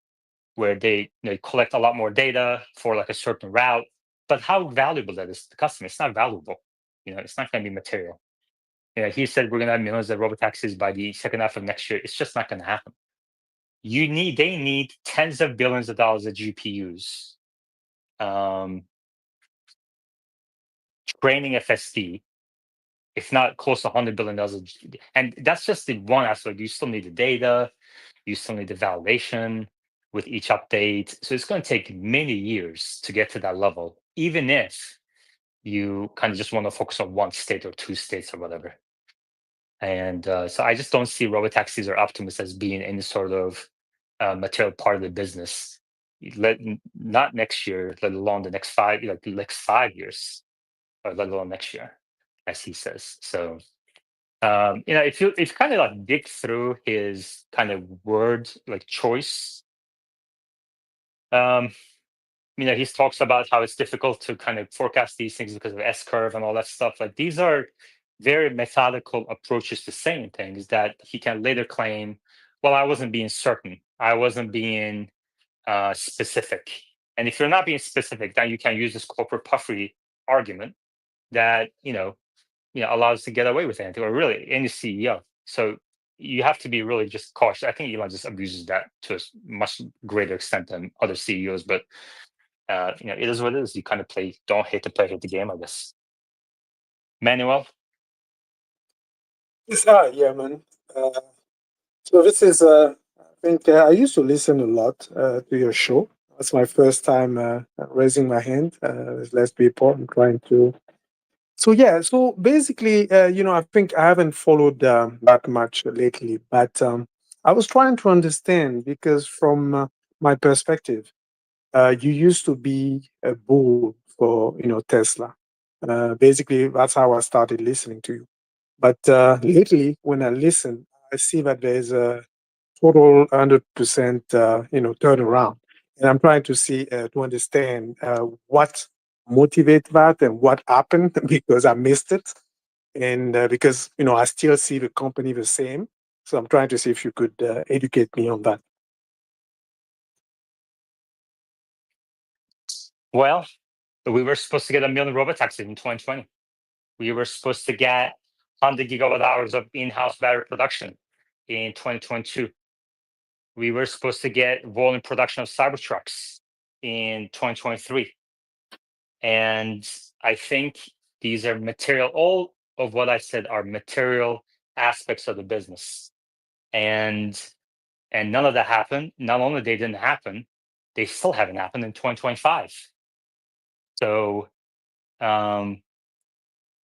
where they collect a lot more data for like a certain route. But how valuable that is to the customer? It's not valuable. It's not going to be material. He said we're going to have millions of robotaxis by the second half of next year. It's just not going to happen. They need tens of billions of dollars of GPUs, um, training FSD, if not close to $100 billion and that's just the one aspect. You still need the data, you still need the validation with each update. So it's going to take many years to get to that level, even if you kind of just want to focus on one state or two states or whatever. And so I just don't see robotaxis or Optimus as being any sort of material part of the business. Not next year, let alone the next 5 years, or let alone next year, as he says. So if you kind of like dig through his kind of word like choice, um, he talks about how it's difficult to kind of forecast these things because of S curve and all that stuff. Like these are very methodical approaches to saying things that he can later claim, well, I wasn't being certain. I wasn't being specific. And if you're not being specific, then you can use this corporate puffery argument that, allows to get away with anything, or really any CEO. So you have to be really just cautious. I think Elon just abuses that to a much greater extent than other CEOs, but it is what it is. You kind of don't hate to play, hate the game, I guess. Manuel? Yes, hi, yeah, man. Uh, so this is, I think I used to listen a lot to your show. That's my first time raising my hand. There's less people. I'm trying to. So yeah, so basically, I think I haven't followed that much lately, but I was trying to understand because from my perspective, you used to be a bull for Tesla. Basically, that's how I started listening to you. But lately, when I listen, I see that there's a total 100% turnaround, and I'm trying to see to understand what motivates that and what happened because I missed it, and because I still see the company the same. So I'm trying to see if you could educate me on that. Well, we were supposed to get 1 million robotaxis in 2020. We were supposed to get 100 gigawatt hours of in-house battery production in 2022. We were supposed to get volume production of Cybertrucks in 2023. And I think these are material, all of what I said are material aspects of the business. And none of that happened. Not only they didn't happen, they still haven't happened in 2025. So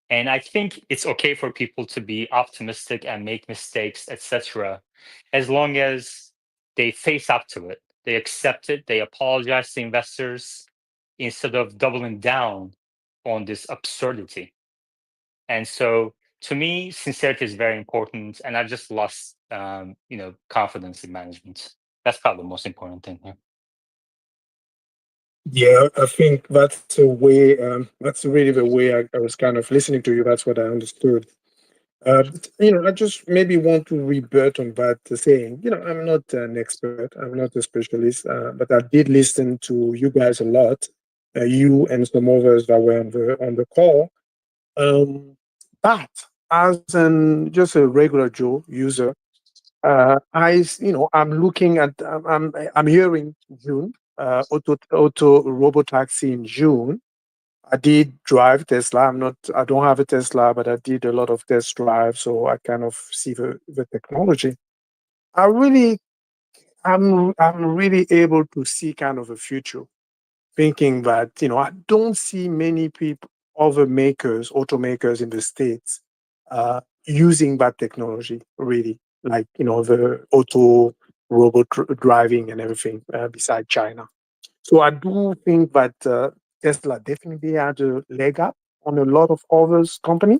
and I think it's okay for people to be optimistic and make mistakes, etc., as long as they face up to it, they accept it, they apologize to investors instead of doubling down on this absurdity. And so, to me, sincerity is very important, and I've just lost, confidence in management. That's probably the most important thing here. Yeah, I think that's a way. That's really the way I was kind of listening to you. That's what I understood. I just maybe want to rebut on that saying. I'm not an expert. I'm not a specialist, but I did listen to you guys a lot. You and some others that were on the call. But as an just a regular Joe user, I'm looking at, I'm hearing June, auto robotaxi in June. I did drive Tesla. I don't have a Tesla, but I did a lot of test drive, so I kind of see the technology. I really, I'm really able to see kind of a future, thinking that I don't see many people, other makers, automakers in the states, using that technology really, like the auto robot driving and everything, beside China. So I do think that Tesla definitely had a leg up on a lot of others company.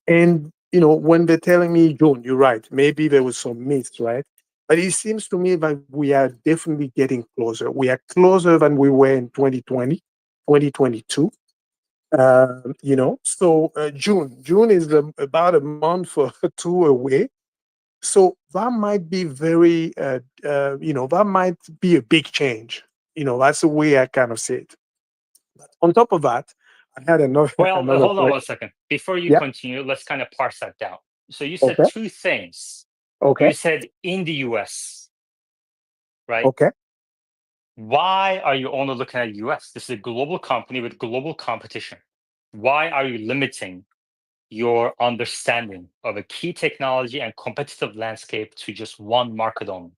And when they're telling me, John, you're right, maybe there was some myths, right? But it seems to me that we are definitely getting closer. We are closer than we were in 2020, 2022. So June is about a month or two away. So that might be that might be a big change. That's the way I kind of see it. But on top of that, I had another Well, another hold on question. 1 second. Before you Yeah. continue, let's kind of parse that down. So you said Okay. two things. Okay. You said in the US, right? Okay. Why are you only looking at US? This is a global company with global competition. Why are you limiting your understanding of a key technology and competitive landscape to just one market only?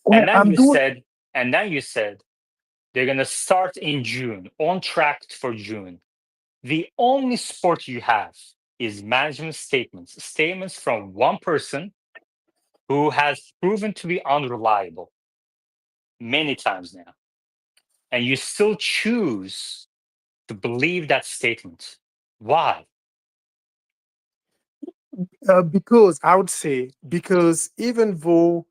Well, And then I'm you doing. said, and then you said they're gonna start in June, on track for June. The only support you have is management statements from one person who has proven to be unreliable many times now. And you still choose to believe that statement. Why? Because I would say, because even though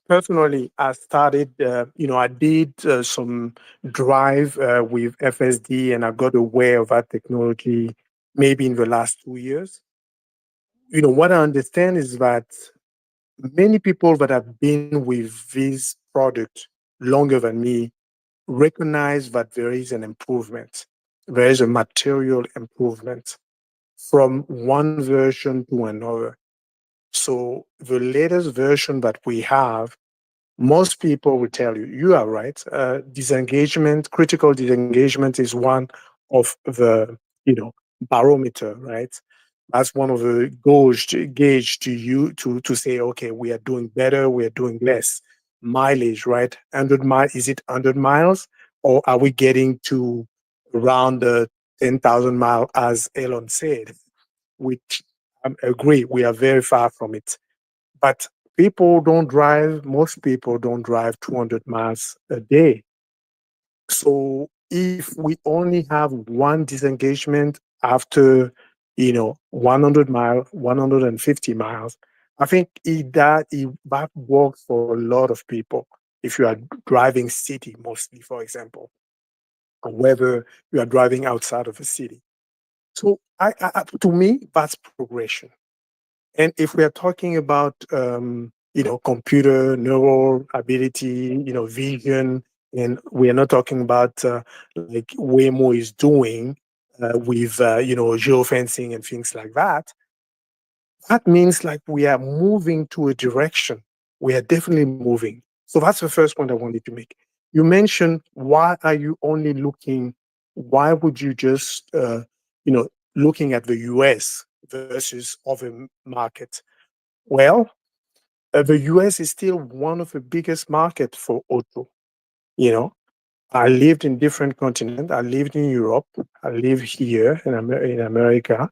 personally I started, I did some drive with FSD, and I got aware of that technology maybe in the last 2 years. What I understand is that many people that have been with this product longer than me recognize that there is an improvement. There is a material improvement from one version to another. So the latest version that we have, most people will tell you, you are right. Disengagement, critical disengagement is one of the, barometer, right? That's one of the gauge to you to say, okay, we are doing better, we are doing less. Mileage, right? 100 miles, is it 100 miles? Or are we getting to around the 10,000 mile, as Elon said? Which I agree, we are very far from it. But most people don't drive 200 miles a day. So if we only have one disengagement after, 100 miles, 150 miles, I think that works for a lot of people. If you are driving city mostly, for example, or whether you are driving outside of a city. So to me, that's progression. And if we are talking about, computer, neural ability, vision, and we are not talking about like Waymo is doing with, geofencing and things like that, that means like we are moving to a direction. We are definitely moving. So that's the first point I wanted to make. You mentioned, why are you only looking, why would you just, looking at the US versus other markets? Well, the US is still one of the biggest markets for auto. You know, I lived in different continents. I lived in Europe. I live here in America,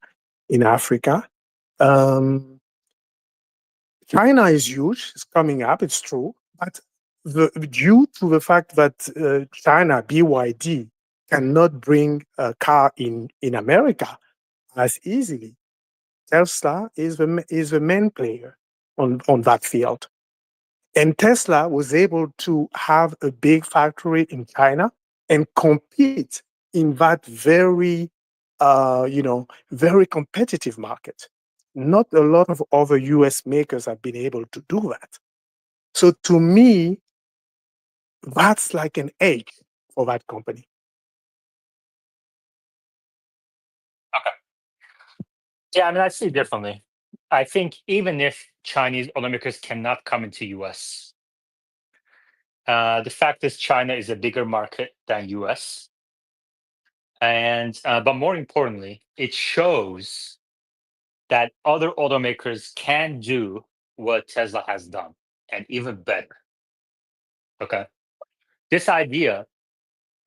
in Africa. Um, China is huge. It's coming up. It's true, but due to the fact that China BYD cannot bring a car in America as easily, Tesla is the main player on that field. And Tesla was able to have a big factory in China and compete in that very competitive market. Not a lot of other US makers have been able to do that. So to me, that's like an edge for that company. Okay. Yeah, I mean, I see it differently. I think even if Chinese automakers cannot come into US, the fact is China is a bigger market than US. And but more importantly, it shows that other automakers can do what Tesla has done and even better. Okay. This idea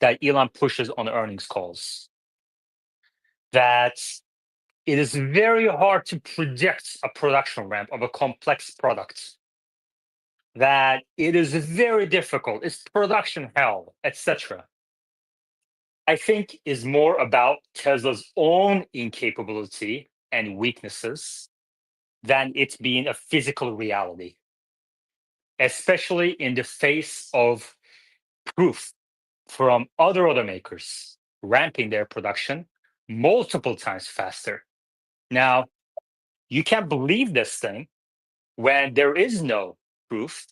that Elon pushes on earnings calls, that it is very hard to predict a production ramp of a complex product, that it is very difficult, it's production hell, etc. I think is more about Tesla's own incapability and weaknesses than it being a physical reality, especially in the face of proof from other automakers ramping their production multiple times faster. Now, you can't believe this thing when there is no proof.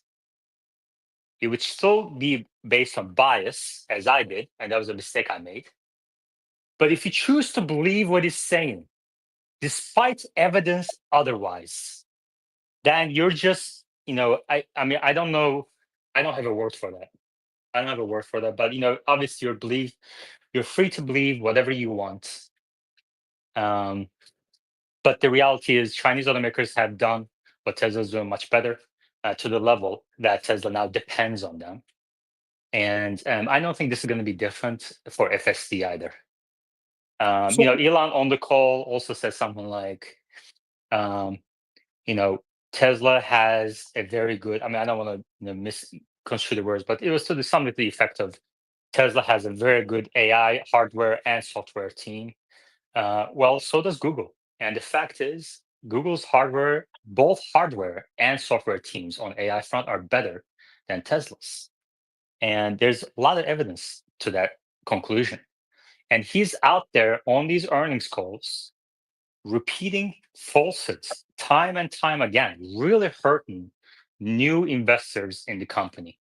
It would still be based on bias, as I did, and that was a mistake I made. But if you choose to believe what he's saying, despite evidence otherwise, then you're just, I mean, I don't know, I don't have a word for that. I don't have a word for that, but obviously you're free to believe whatever you want. But the reality is Chinese automakers have done what Tesla's doing much better, to the level that Tesla now depends on them. And I don't think this is going to be different for FSD either. So Elon on the call also said something like, um, Tesla has a very good, I mean, I don't want to misconstrue the words, but it was to something to the effect of Tesla has a very good AI hardware and software team. Well, so does Google. And the fact is, Google's hardware, both hardware and software teams on AI front are better than Tesla's. And there's a lot of evidence to that conclusion. And he's out there on these earnings calls repeating falsehoods time and time again, really hurting new investors in the company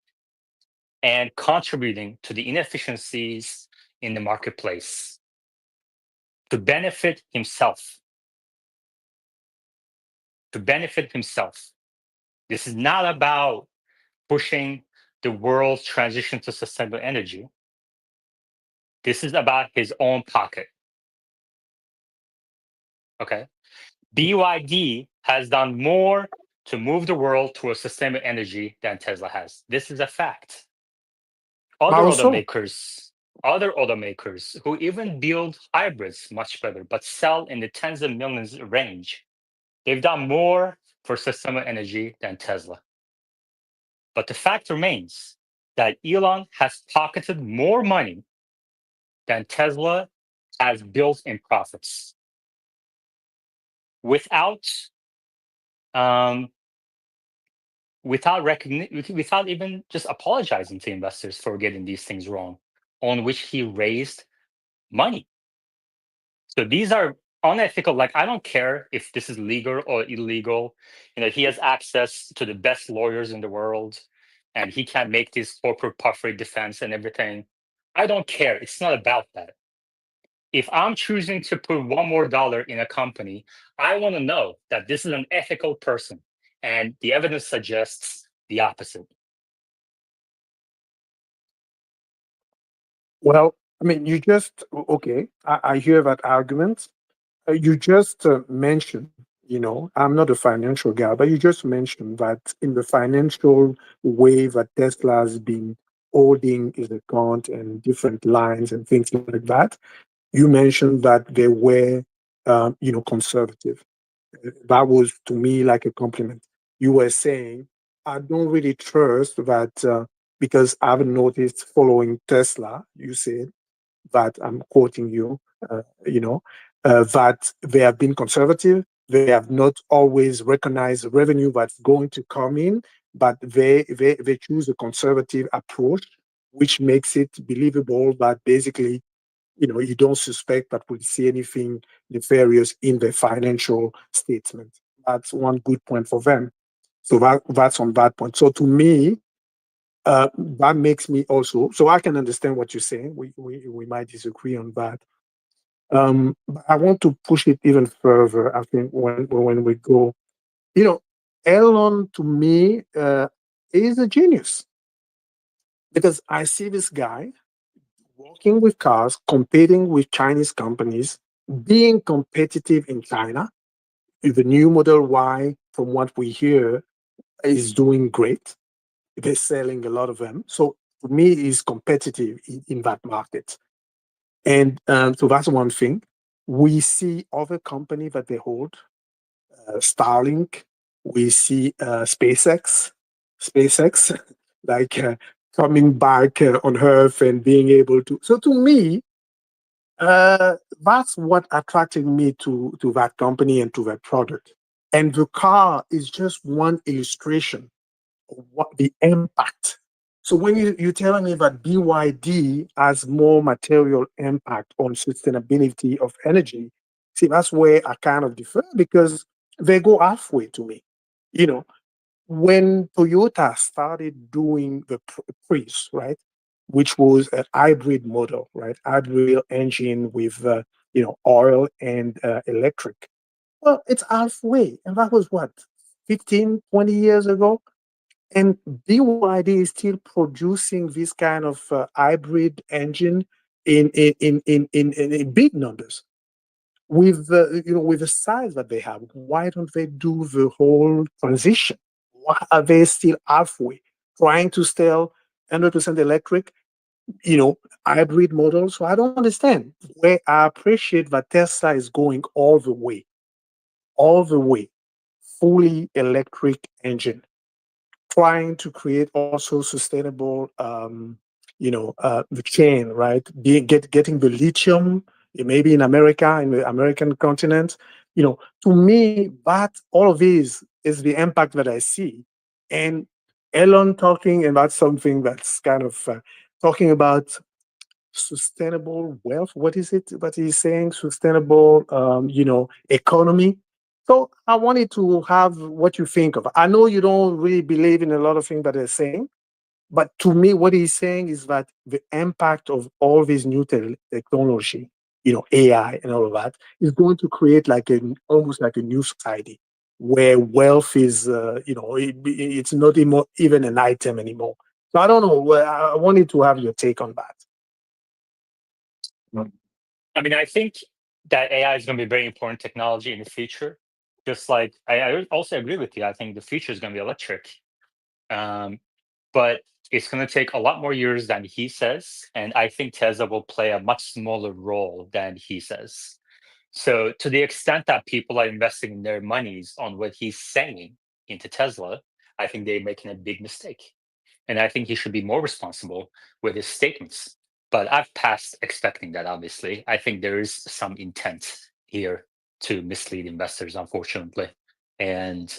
and contributing to the inefficiencies in the marketplace to benefit himself. To benefit himself. This is not about pushing the world's transition to sustainable energy. This is about his own pocket. Okay. BYD has done more to move the world to a sustainable energy than Tesla has. This is a fact. Other how so? automakers who even build hybrids much better, but sell in the tens of millions range, they've done more for sustainable energy than Tesla. But the fact remains that Elon has pocketed more money than Tesla has built in profits without um, without even just apologizing to investors for getting these things wrong, on which he raised money. So these are unethical. Like, I don't care if this is legal or illegal. He has access to the best lawyers in the world, and he can make this corporate puffery defense and everything. I don't care. It's not about that. If I'm choosing to put one more dollar in a company, I want to know that this is an ethical person, and the evidence suggests the opposite. Well, I mean, you just okay. I hear that argument. You just mentioned, I'm not a financial guy, but you just mentioned that in the financial way that Tesla has been holding his account and different lines and things like that, you mentioned that they were, conservative. That was to me like a compliment. You were saying, I don't really trust that because I've noticed following Tesla, you said that I'm quoting you, that they have been conservative. They have not always recognized the revenue that's going to come in, but they choose a conservative approach, which makes it believable that basically, you don't suspect that we'll see anything nefarious in the financial statement. That's one good point for them. So that's on that point. So to me, that makes me also, so I can understand what you're saying. We might disagree on that. But I want to push it even further. I think when we go, you know, Elon to me is a genius because I see this guy working with cars, competing with Chinese companies, being competitive in China. The new Model Y, from what we hear, is doing great. They're selling a lot of them. So to me, he's competitive in that market. And so that's one thing. We see other companies that they hold, Starlink. We see SpaceX, like coming back on Earth and being able to. So to me, that's what attracted me to that company and to that product. And the car is just one illustration of what the impact. So when you're telling me that BYD has more material impact on sustainability of energy, see, that's where I kind of differ because they go halfway to me. You know, when Toyota started doing the Prius, right, which was a hybrid model, right, hybrid engine with oil and electric. Well, it's halfway, and that was what 15, 20 years ago. And BYD is still producing this kind of hybrid engine in big numbers with with the size that they have. Why don't they do the whole transition? Why are they still halfway trying to sell 100% electric, hybrid models? So I don't understand. Where I appreciate that Tesla is going all the way, fully electric engine, trying to create also sustainable, the chain, right? Getting the lithium, maybe in America, in the American continent. To me, that all of these is the impact that I see. And Elon talking about something that's kind of talking about sustainable wealth. What is it that he's saying? Sustainable, economy. So I wanted to have what you think of. I know you don't really believe in a lot of things that they're saying, but to me, what he's saying is that the impact of all this new technology, AI and all of that, is going to create like almost like a new society where wealth is, it's not even an item anymore. So I don't know. I wanted to have your take on that. I mean, I think that AI is going to be very important technology in the future. Just like I also agree with you. I think the future is going to be electric, but it's going to take a lot more years than he says, and I think Tesla will play a much smaller role than he says. So, to the extent that people are investing their monies on what he's saying into Tesla, I think they're making a big mistake. And I think he should be more responsible with his statements. But I've passed expecting that, obviously. I think there is some intent here to mislead investors, unfortunately. And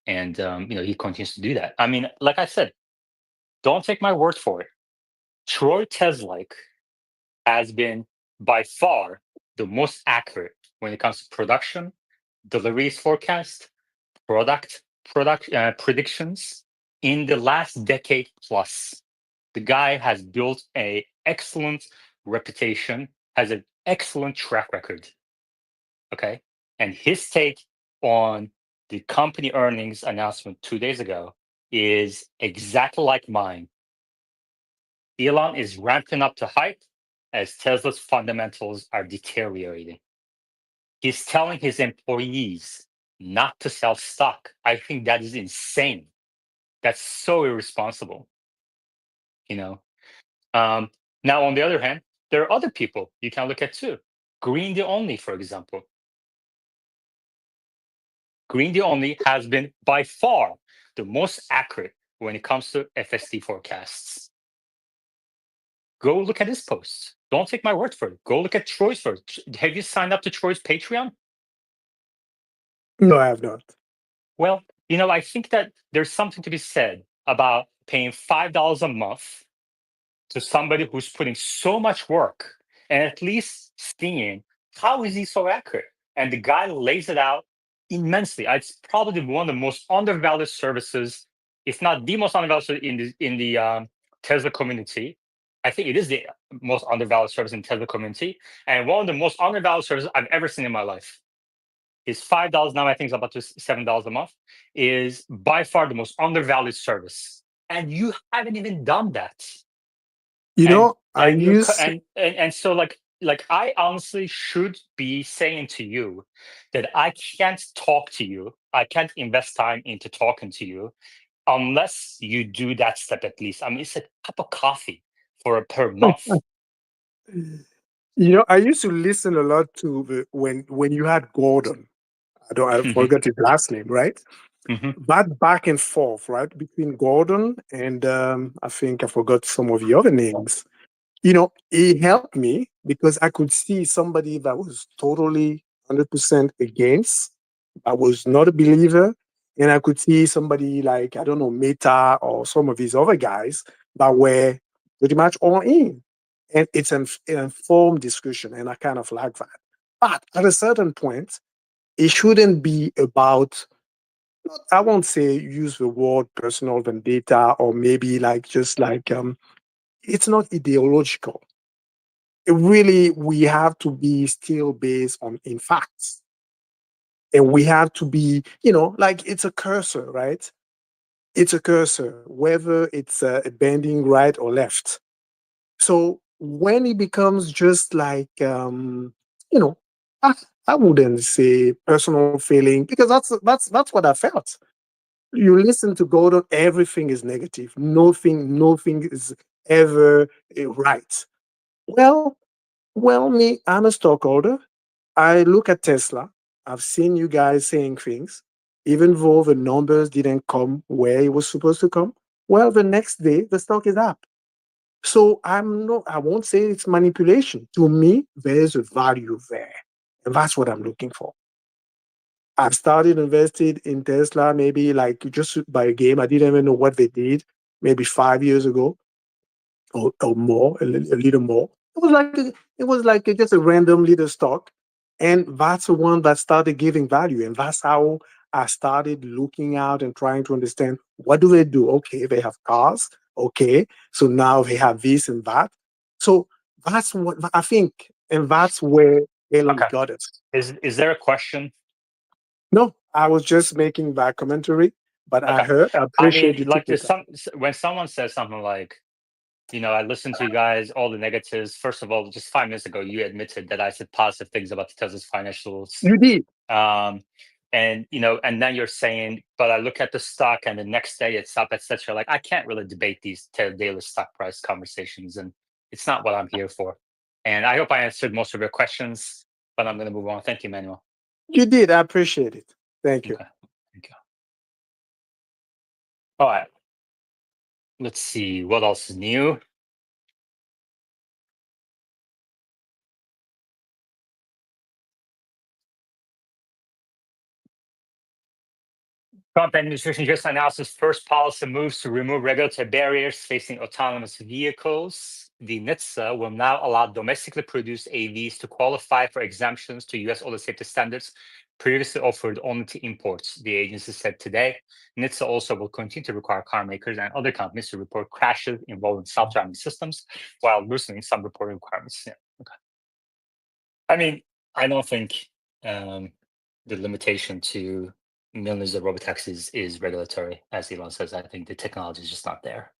he continues to do that. I mean, like I said, don't take my word for it. Troy Teslike has been by far the most accurate when it comes to production, deliveries forecast, product predictions in the last decade plus. The guy has built a excellent reputation, has an excellent track record. Okay, and his take on the company earnings announcement 2 days ago is exactly like mine. Elon is ramping up the hype as Tesla's fundamentals are deteriorating. He's telling his employees not to sell stock. I think that is insane. That's so irresponsible. You know. Now, on the other hand, there are other people you can look at too. Green the Only, for example. Green the Only has been by far the most accurate when it comes to FSD forecasts. Go look at his posts. Don't take my word for it. Go look at Troy's first. Have you signed up to Troy's Patreon? No, I have not. Well, I think that there's something to be said about paying $5 a month to somebody who's putting so much work and at least seeing how is he so accurate. And the guy lays it out immensely. It's probably one of the most undervalued services, if not the most undervalued service in the Tesla community. I think it is the most undervalued service in Tesla community, and one of the most undervalued services I've ever seen in my life. Is $5 now? I think it's about to $7 a month. Is by far the most undervalued service, and you haven't even done that. You And know, I and you use and so like I honestly should be saying to you that I can't talk to you. I can't invest time into talking to you unless you do that step at least. I mean, it's a cup of coffee per month. I used to listen a lot to when you had Gordon. I Mhm, forgot his last name, right? mhm. That back and forth, right, between Gordon and I think I forgot some of the other names. It helped me because I could see somebody that was totally 100% against, I was not a believer, and I could see somebody like, I don't know, Meta or some of these other guys that were pretty much all in. And it's an informed discussion, and I kind of like that. But at a certain point, it shouldn't be about, I won't say use the word personal vendetta or maybe like just like, it's not ideological. Really, we have to be still based on in facts. And we have to be, like it's a cursor, right? It's a cursor, whether it's bending right or left. So when it becomes just like, you know, I, I wouldn't say personal feeling because that's what I felt. You listen to Gordon, everything is negative. Nothing is ever right. Well, me, I'm a stockholder. I look at Tesla. I've seen you guys saying things, even though the numbers didn't come where it was supposed to come. Well, the next day the stock is up. So I won't say it's manipulation. To me, there's a value there. And that's what I'm looking for. I've started invested in Tesla maybe like just by a game. I didn't even know what they did maybe 5 years ago or more, a little more. It was like just a random little stock, and that's the one that started giving value, and that's how I started looking out and trying to understand what do they do. Okay, they have cars. Okay, so now they have this and that. So that's what I think, and that's where Elon Okay. got it. Is there a question? No, I was just making that commentary, but Okay. I I appreciate mean, you took like the there's time. when someone says something like, I listened to you guys, all the negatives. First of all, just 5 minutes ago, you admitted that I said positive things about the Tesla's financials. You did. Um, and then you're saying, but I look at the stock and the next day it's up, etc. Like I can't really debate these daily stock price conversations, and it's not what I'm here for. And I hope I answered most of your questions, but I'm going to move on. Thank you, Manuel. You did. I appreciate it. Thank you. Okay, thank you. All right, let's see what else is new. Trump administration just announced its first policy moves to remove regulatory barriers facing autonomous vehicles. the NHTSA will now allow domestically produced AVs to qualify for exemptions to U.S. auto safety standards previously offered only to imports, the agency said today. NHTSA also will continue to require car makers and other companies to report crashes involving self-driving systems while loosening some reporting requirements. Yeah, okay. I mean, I don't think the limitation to millions of robotaxis is regulatory, as Elon says. I think the technology is just not there.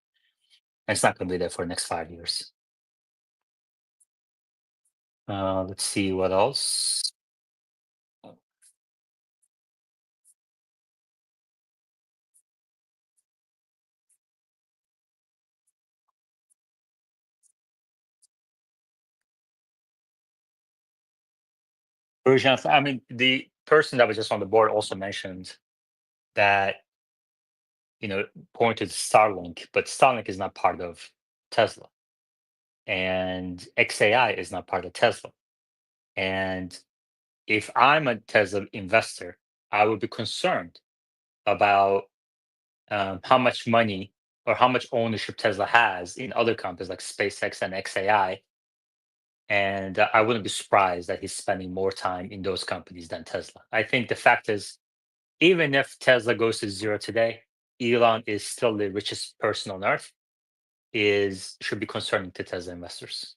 And it's not going to be there for the next 5 years. Let's see what else. Version, I mean, the person that was just on the board also mentioned that, pointed to Starlink, but Starlink is not part of Tesla. And XAI is not part of Tesla. And if I'm a Tesla investor, I would be concerned about how much money or how much ownership Tesla has in other companies like SpaceX and XAI. And I wouldn't be surprised that he's spending more time in those companies than Tesla. I think the fact is, even if Tesla goes to zero today, Elon is still the richest person on earth, should be concerning to Tesla investors.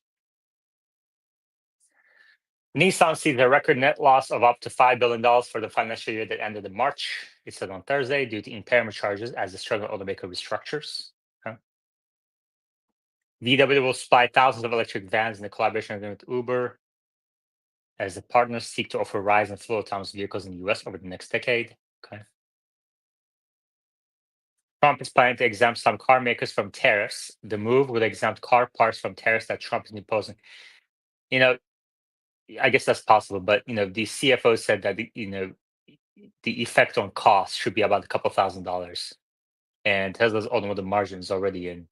Nissan sees a record net loss of up to $5 billion for the financial year that ended in March, it said on Thursday, due to impairment charges as the struggling automaker restructures. VW will supply thousands of electric vans in a collaboration agreement with Uber as the partners seek to offer rise and full autonomous vehicles in the US over the next decade. Okay. Trump is planning to exempt some car makers from tariffs. The move would exempt car parts from tariffs that Trump is imposing. I guess that's possible, but the CFO said that the effect on cost should be about a couple $1,000s, and Tesla's automotive margin is already in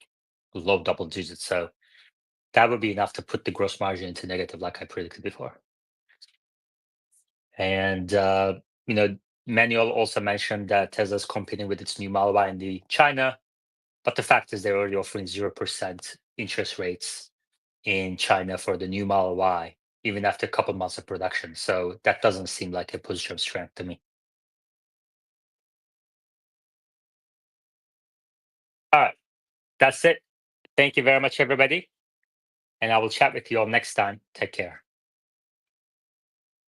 low double digits, so that would be enough to put the gross margin into negative, like I predicted before. And Manuel also mentioned that Tesla's competing with its new Model Y in China, but the fact is they're already offering 0% interest rates in China for the new Model Y, even after a couple months of production. So that doesn't seem like a position of strength to me. All right, that's it. Thank you very much, everybody. And I will chat with you all next time. Take care.